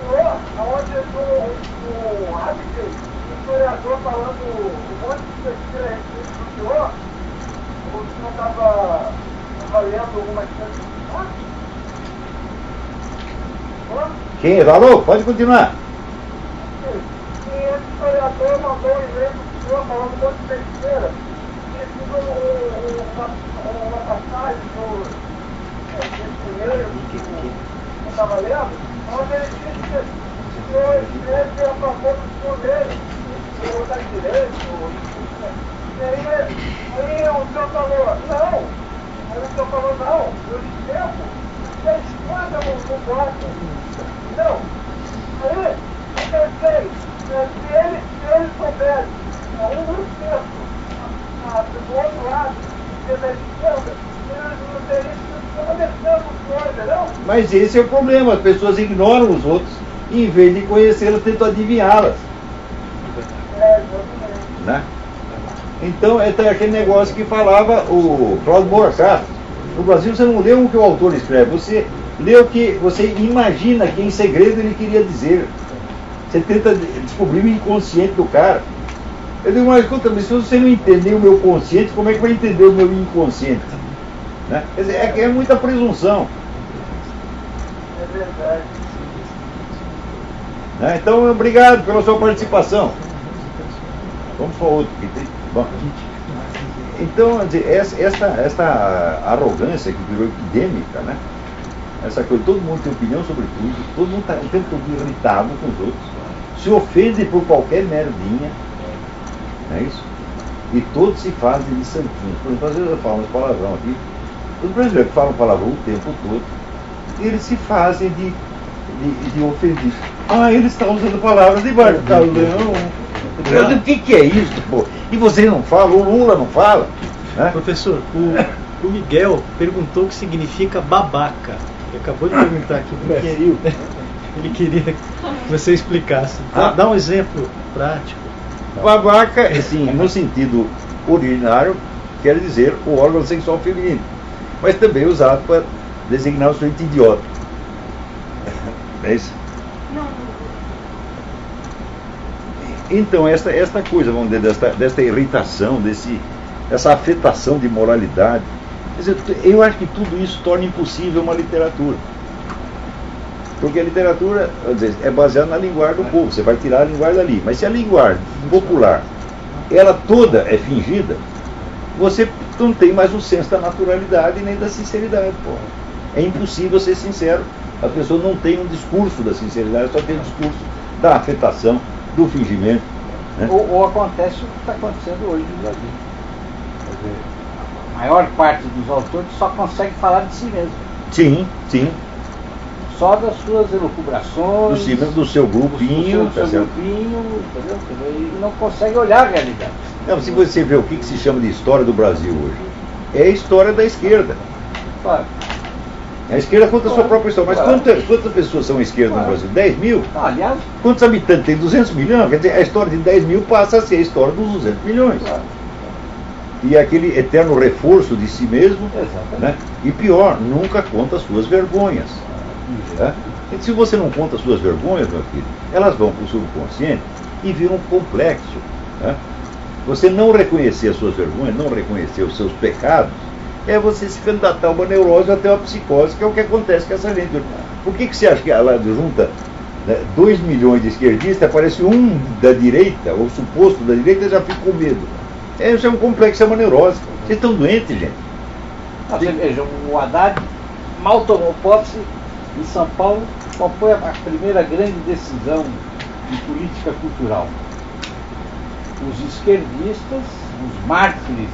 senhor, onde o Rabbi, o historiador, falando um monte de besteira a respeito do senhor, o senhor estava lendo alguma coisa. Quem? Alô? Pode continuar. E esse historiador mandou um e-mail do senhor falando um monte de besteira. E tive uma passagem do primeiro que estava lendo, onde ele disse que o senhor escreve a favor do senhor dele, o senhor está direito. E aí o senhor falou, não. Aí o senhor falou, não, eu escrevo, você escreve no bloco. Não. Aí eu pensei, se ele soubesse um terço do outro lado, que é da esquerda, ele não teria sido começando coisa, não? Mas esse é o problema, as pessoas ignoram os outros e em vez de conhecê-las tentam adivinhá-las. Né? Então é aquele negócio que falava o Claudio Morcato. No Brasil você não lê o que o autor escreve, você lê o que você imagina que em segredo ele queria dizer. Você tenta descobrir o inconsciente do cara. Eu digo, mas escuta, se você não entender o meu consciente, como é que vai entender o meu inconsciente? Né? Quer dizer, é muita presunção. É verdade. Né? Então, obrigado pela sua participação. Vamos para outro. Bom, então, esta arrogância que virou epidêmica, né? Essa coisa, todo mundo tem opinião sobre tudo, todo mundo está o tempo todo irritado com os outros, se ofende por qualquer merdinha, não é isso? E todos se fazem de santinhos. Por exemplo, às vezes eu falo umas palavrão aqui, os brasileiros falam palavrão o tempo todo, e eles se fazem de ofendidos. Ah, eles estão usando palavras de barcalhão. O que é isso, pô? E você não fala, o Lula não fala. Né? Professor, o Miguel perguntou o que significa babaca. Ele acabou de perguntar aqui pro Queril. Ele queria que você explicasse. Dá um exemplo prático. Babaca, assim, no sentido originário, quer dizer o órgão sexual feminino, mas também usado para designar o sujeito idiota. É isso? Então, esta coisa, vamos dizer, desta irritação, dessa afetação de moralidade, quer dizer, eu acho que tudo isso torna impossível uma literatura. Porque a literatura, é baseada na linguagem do povo, você vai tirar a linguagem dali. Mas se a linguagem popular, ela toda é fingida, você não tem mais o senso da naturalidade nem da sinceridade. Pô. É impossível ser sincero. As pessoas não têm um discurso da sinceridade, só tem um discurso da afetação, do fingimento. Né? Ou acontece o que está acontecendo hoje no Brasil. Quer dizer, a maior parte dos autores só consegue falar de si mesmo. Sim, sim. Só das suas elucubrações, do seu grupinho, do seu grupinho, entendeu? E não consegue olhar a realidade. Não, se você vê o que se chama de história do Brasil hoje, é a história da esquerda. Claro. A esquerda conta a sua própria história. Mas quantas pessoas são esquerda no Brasil? 10 mil? Não, aliás, quantos habitantes tem? 200 milhões? Quer dizer, a história de 10 mil passa a ser a história dos 200 milhões. claro. E aquele eterno reforço de si mesmo, Exatamente. né? E pior, nunca conta as suas vergonhas. Né? E se você não conta suas vergonhas, meu filho, elas vão para o subconsciente e viram um complexo. Né? Você não reconhecer as suas vergonhas, não reconhecer os seus pecados, é você se candidatar a uma neurose ou até uma psicose, que é o que acontece com essa gente. Por que você acha que ela junta 2 milhões de esquerdistas, aparece um da direita, ou suposto da direita, já fica com medo? Isso é um complexo, é uma neurose. Vocês estão doentes, gente. Você veja, o Haddad mal tomou posse em São Paulo. Qual foi a primeira grande decisão de política cultural? Os esquerdistas, os mártires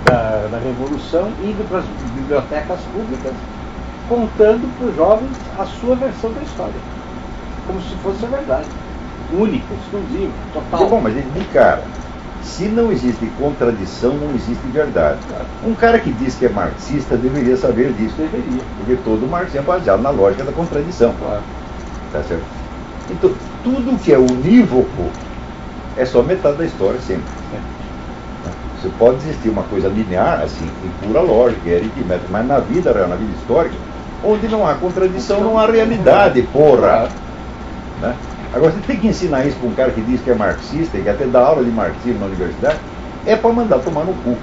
da Revolução, indo para as bibliotecas públicas, contando para os jovens a sua versão da história, como se fosse a verdade, única, exclusiva, total. Bom, mas de cara, se não existe contradição, não existe verdade. Um cara que diz que é marxista deveria saber disso. Deveria. Porque todo marxismo é baseado na lógica da contradição. Claro. Tá certo? Então, tudo que é unívoco é só metade da história sempre. Você pode existir uma coisa linear, assim, em pura lógica, é aritmética, mas na vida real, na vida histórica, onde não há contradição, não há realidade, porra! Né? Agora, você tem que ensinar isso para um cara que diz que é marxista e que até dá aula de marxismo na universidade, é para mandar tomar no cu.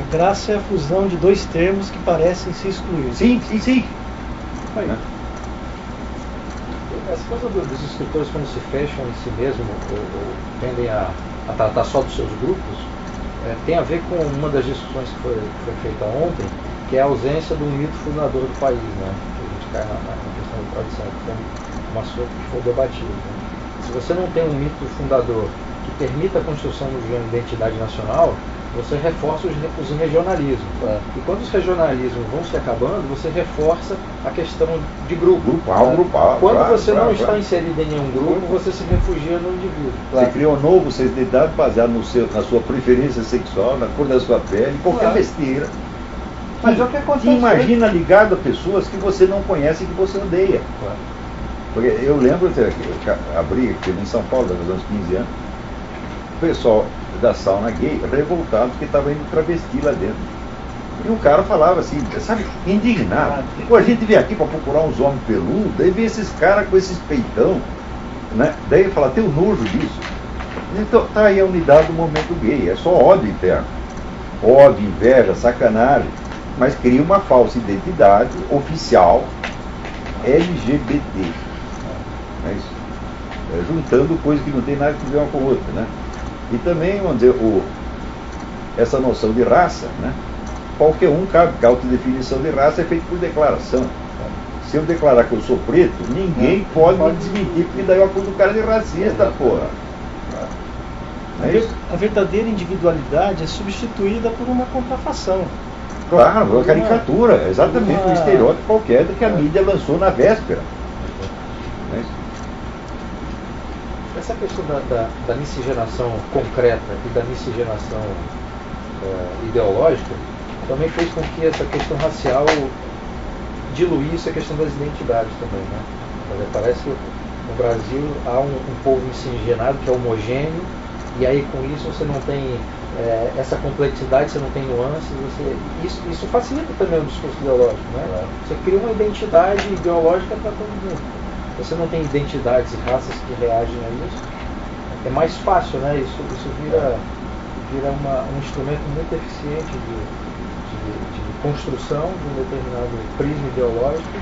A graça é a fusão de dois termos que parecem se excluir. Sim, sim, sim. Né? Essa coisa dos escritores, quando se fecham em si mesmo ou tendem a tratar só dos seus grupos, tem a ver com uma das discussões que foi feita ontem, que é a ausência do mito fundador do país, né? Que a gente cai na questão da tradição, que foi um assunto que foi debatido. Né? Se você não tem um mito fundador que permita a construção de uma identidade nacional, você reforça os regionalismos. E quando os regionalismos vão se acabando, você reforça a questão de grupo. Grupal. Quando você não está inserido em nenhum grupo, você se refugia no indivíduo. Você cria um novo senso de identidade baseado na sua preferência sexual, na cor da sua pele, qualquer besteira. Mas é o que acontece. Imagina ligado a pessoas que você não conhece e que você odeia. Porque eu lembro, eu abri aqui em São Paulo, há uns 15 anos, o pessoal da sauna gay revoltado porque estava indo travesti lá dentro. E um cara falava assim, sabe, indignado. Pô, a gente vem aqui para procurar uns homens peludos, daí vem esses caras com esses peitão, né? Daí ele fala, tem o nojo disso. Então tá aí a unidade do momento gay, é só ódio interno. Ódio, inveja, sacanagem. Mas cria uma falsa identidade oficial LGBT. Não é isso? Juntando coisas que não tem nada a ver uma com a outra, né? E também, vamos dizer, essa noção de raça, né? Qualquer um cabe, que a autodefinição de raça é feita por declaração. Se eu declarar que eu sou preto, ninguém pode me desmentir, porque daí eu acuso o cara de racista, porra. Não é isso? A verdadeira individualidade é substituída por uma contrafação. Claro, uma caricatura, exatamente um estereótipo qualquer do que a mídia lançou na véspera. Não é isso? Essa questão da miscigenação concreta e da miscigenação ideológica também fez com que essa questão racial diluísse a questão das identidades também, né? Parece que no Brasil há um povo miscigenado que é homogêneo, e aí com isso você não tem essa complexidade, você não tem nuances, isso facilita também o discurso ideológico, né? Você cria uma identidade ideológica para todo mundo. Você não tem identidades e raças que reagem a isso, é mais fácil, né? Isso vira um instrumento muito eficiente de construção de um determinado prisma ideológico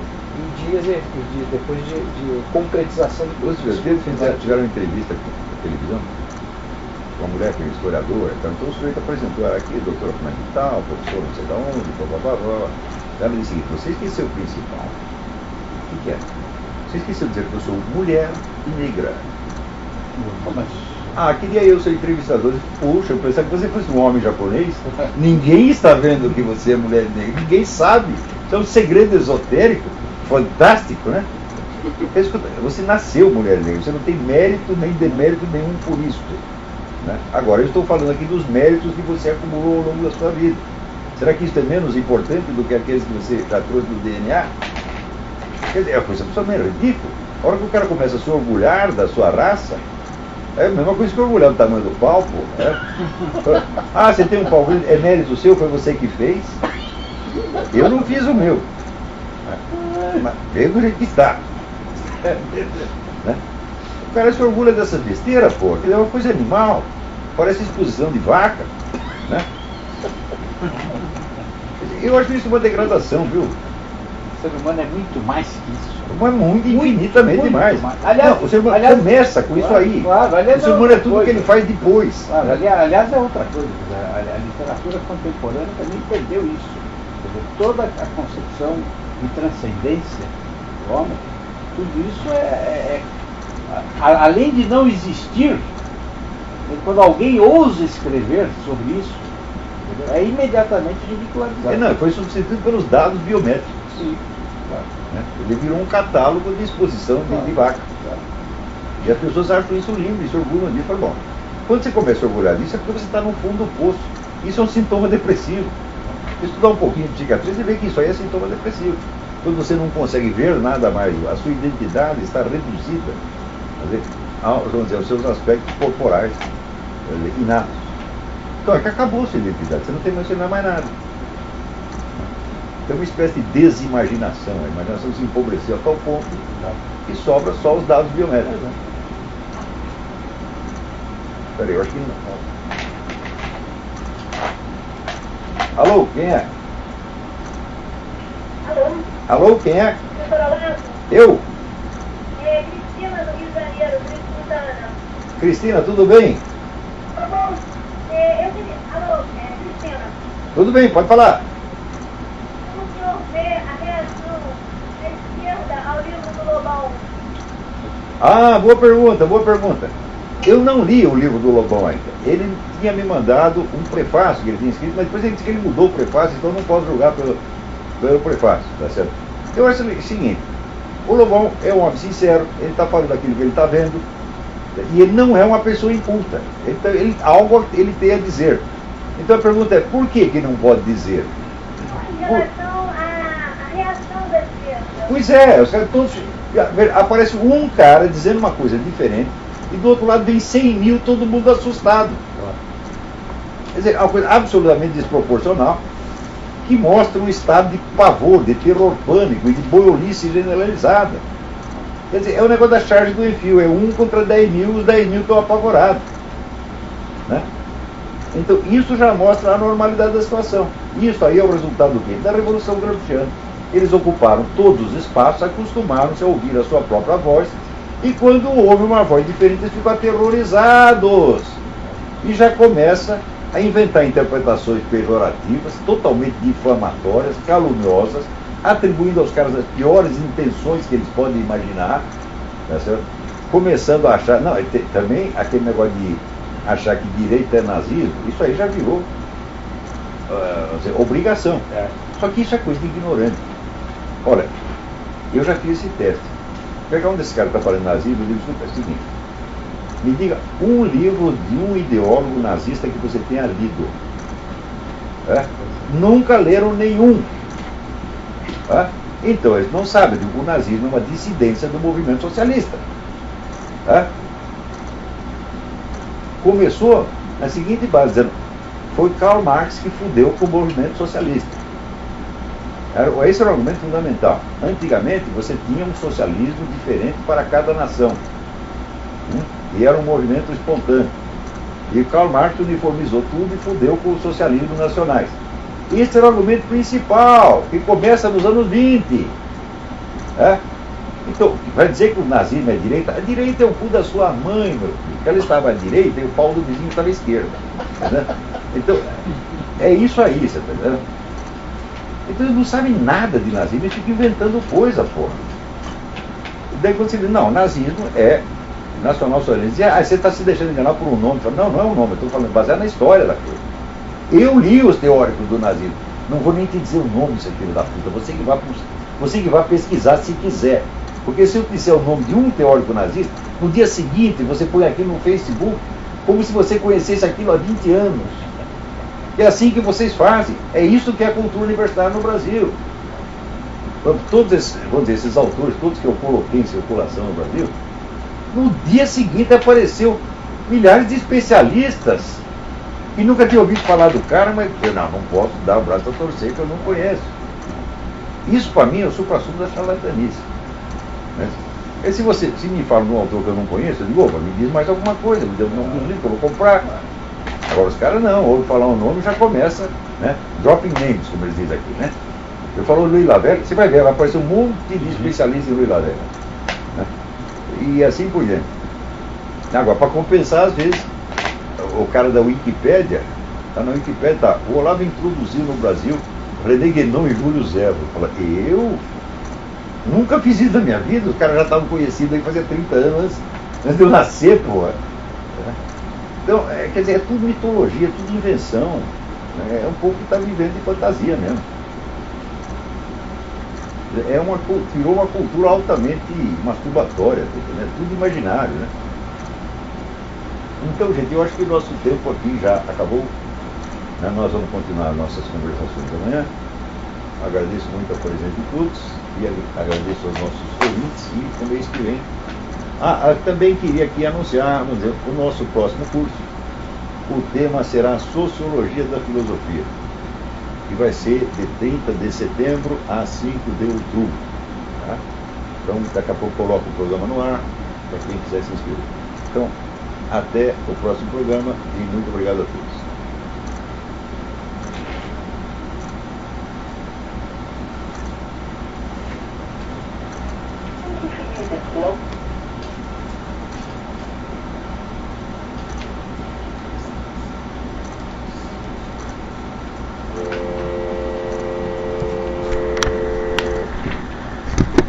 e depois de concretização de coisas. Vocês tiveram uma entrevista na televisão com uma mulher que é historiadora, então o sujeito apresentou aqui, doutora fulano de tal, professor não sei de onde, blá blá blá. Ela disse o seguinte, você esqueceu o principal. O que é? Você esqueceu de dizer que eu sou mulher e negra. Queria eu ser entrevistador. Puxa, eu pensava que você fosse um homem japonês. Ninguém está vendo que você é mulher e negra. Ninguém sabe. Isso é um segredo esotérico, fantástico, né? Você nasceu mulher e negra. Você não tem mérito nem demérito nenhum por isso. Né? Agora, eu estou falando aqui dos méritos que você acumulou ao longo da sua vida. Será que isso é menos importante do que aqueles que você já trouxe do DNA? Quer dizer, é uma coisa absolutamente ridícula. A hora que o cara começa a se orgulhar da sua raça, é a mesma coisa que orgulhar do tamanho do pau, pô. Né? Você tem um pau grande, é mérito seu, foi você que fez? Eu não fiz o meu. Mas veio do jeito que está. Né? O cara se orgulha dessa besteira, pô. Aquilo é uma coisa animal. Parece exposição de vaca. Né? Eu acho isso uma degradação, viu? O ser humano é muito mais que isso. Mas muito, infinitamente muito mais. mais. Aliás, não, o ser humano começa com isso aí. Claro, aliás, o ser humano é tudo coisa. que ele faz depois. Claro, aliás, é outra coisa. A literatura contemporânea também perdeu isso. Quer dizer, toda a concepção de transcendência do homem, tudo isso além de não existir, quando alguém ousa escrever sobre isso, é imediatamente ridicularizado. Não, foi substituído pelos dados biométricos. Sim, claro. Né? Ele virou um catálogo de exposição de vaca. Claro. E as pessoas acham isso lindo, se orgulham disso. Bom, quando você começa a orgulhar disso é porque você está no fundo do poço. Isso é um sintoma depressivo. Estudar um pouquinho de psiquiatria, você vê que isso aí é sintoma depressivo. Quando você não consegue ver nada mais, a sua identidade está reduzida, vamos dizer, aos seus aspectos corporais inatos. Então é que acabou a sua identidade, você não tem mais nada. Tem uma espécie de desimaginação, a imaginação se empobreceu a tal ponto que sobra só os dados biométricos. Peraí, eu acho que não. Alô, quem é? Alô? Alô, quem é? Doutor Alonso? Eu? É Cristina do Rio de Janeiro, Cristina. Cristina, tudo bem? Tá bom. Alô, Cristina. Tudo bem, pode falar. Como o senhor vê a reação da esquerda ao livro do Lobão? Ah, boa pergunta. Eu não li o livro do Lobão ainda. Ele tinha me mandado um prefácio que ele tinha escrito, mas depois ele disse que ele mudou o prefácio, então eu não posso julgar pelo prefácio, tá certo? Eu acho o seguinte, o Lobão é um homem sincero, ele está falando aquilo que ele está vendo, e ele não é uma pessoa inculta. Algo ele tem a dizer. Então a pergunta é, por que não pode dizer? Em relação à reação da esquerda. Pois é, os caras todos... Aparece um cara dizendo uma coisa diferente, e do outro lado vem 100 mil, todo mundo assustado. Quer dizer, é uma coisa absolutamente desproporcional, que mostra um estado de pavor, de terror pânico e de boiolice generalizada. Quer dizer, é o negócio da charge do Enfio, é 1 contra 10 mil, os 10 mil estão apavorados. Né? Então, isso já mostra a normalidade da situação. Isso aí é o resultado do quê? Da Revolução Gramsciana. Eles ocuparam todos os espaços, acostumaram-se a ouvir a sua própria voz, e quando houve uma voz diferente, eles ficam aterrorizados. E já começa a inventar interpretações pejorativas, totalmente difamatórias, caluniosas, atribuindo aos caras as piores intenções que eles podem imaginar, tá certo? Começando a achar... Não, também aquele negócio de achar que direito é nazismo, isso aí já virou obrigação. Só que isso é coisa de ignorante. Olha, eu já fiz esse teste. Pegar um desses caras que está falando nazismo, eu digo, escuta, é o seguinte, me diga um livro de um ideólogo nazista que você tenha lido. Nunca leram nenhum. Então, eles não sabem que o nazismo é uma dissidência do movimento socialista. Começou na seguinte base, dizendo, foi Karl Marx que fudeu com o movimento socialista. Esse era o argumento fundamental. Antigamente, você tinha um socialismo diferente para cada nação. E era um movimento espontâneo. E Karl Marx uniformizou tudo e fudeu com os socialismos nacionais. Esse era o argumento principal, que começa nos anos 20. Então, vai dizer que o nazismo é direita? A direita é o cu da sua mãe, meu filho. Ela estava à direita e o pau do vizinho estava à esquerda. Então, é isso aí, você está entendendo? Então eles não sabem nada de nazismo, eles ficam inventando coisa, porra. E daí quando você diz, não, nazismo é nacional-socialista, você está se deixando enganar por um nome. Fala, não é um nome, eu estou falando, baseado na história da coisa. Eu li os teóricos do nazismo, não vou nem te dizer o nome, seu filho da puta, você que vai pesquisar se quiser. Porque se eu disser o nome de um teórico nazista, no dia seguinte você põe aquilo no Facebook, como se você conhecesse aquilo há 20 anos. É assim que vocês fazem. É isso que é a cultura universitária no Brasil. Todos esses, vamos dizer, esses autores, todos que eu coloquei em circulação no Brasil, no dia seguinte apareceu milhares de especialistas que nunca tinham ouvido falar do cara, mas eu não posso dar o braço a torcer que eu não conheço. Isso para mim é o supra-sumo da charlatanice. Né? E se me fala de um autor que eu não conheço, eu digo, opa, me diz mais alguma coisa, me dê o nome dos livros que eu vou comprar. Agora os caras não, ouvem falar um nome e já começa, né? Dropping names, como eles dizem aqui, né? Eu falo Louis Lavelle, você vai ver, vai aparecer um monte de especialistas em Louis Lavelle. Né? E assim por diante. Agora, para compensar, às vezes, o cara da Wikipédia, tá na Wikipédia, tá, o Olavo introduziu no Brasil René Guénon e Júlio Zero. Fala, eu nunca fiz isso na minha vida, os caras já estavam conhecidos aí fazia 30 anos antes de eu nascer, porra. Então, quer dizer, é tudo mitologia, é tudo invenção. Né? É um povo que está vivendo de fantasia mesmo. Virou uma cultura altamente masturbatória, né? Tudo imaginário, né? Então, gente, eu acho que o nosso tempo aqui já acabou. Né? Nós vamos continuar nossas conversações amanhã. Agradeço muito a presença de todos e agradeço aos nossos ouvintes e no mês que vem. Também queria aqui anunciar, vamos dizer, o nosso próximo curso. O tema será Sociologia da Filosofia, que vai ser de 30 de setembro a 5 de outubro. Tá? Então, daqui a pouco coloco o programa no ar, para quem quiser se inscrever. Então, até o próximo programa e muito obrigado a todos. Infinito,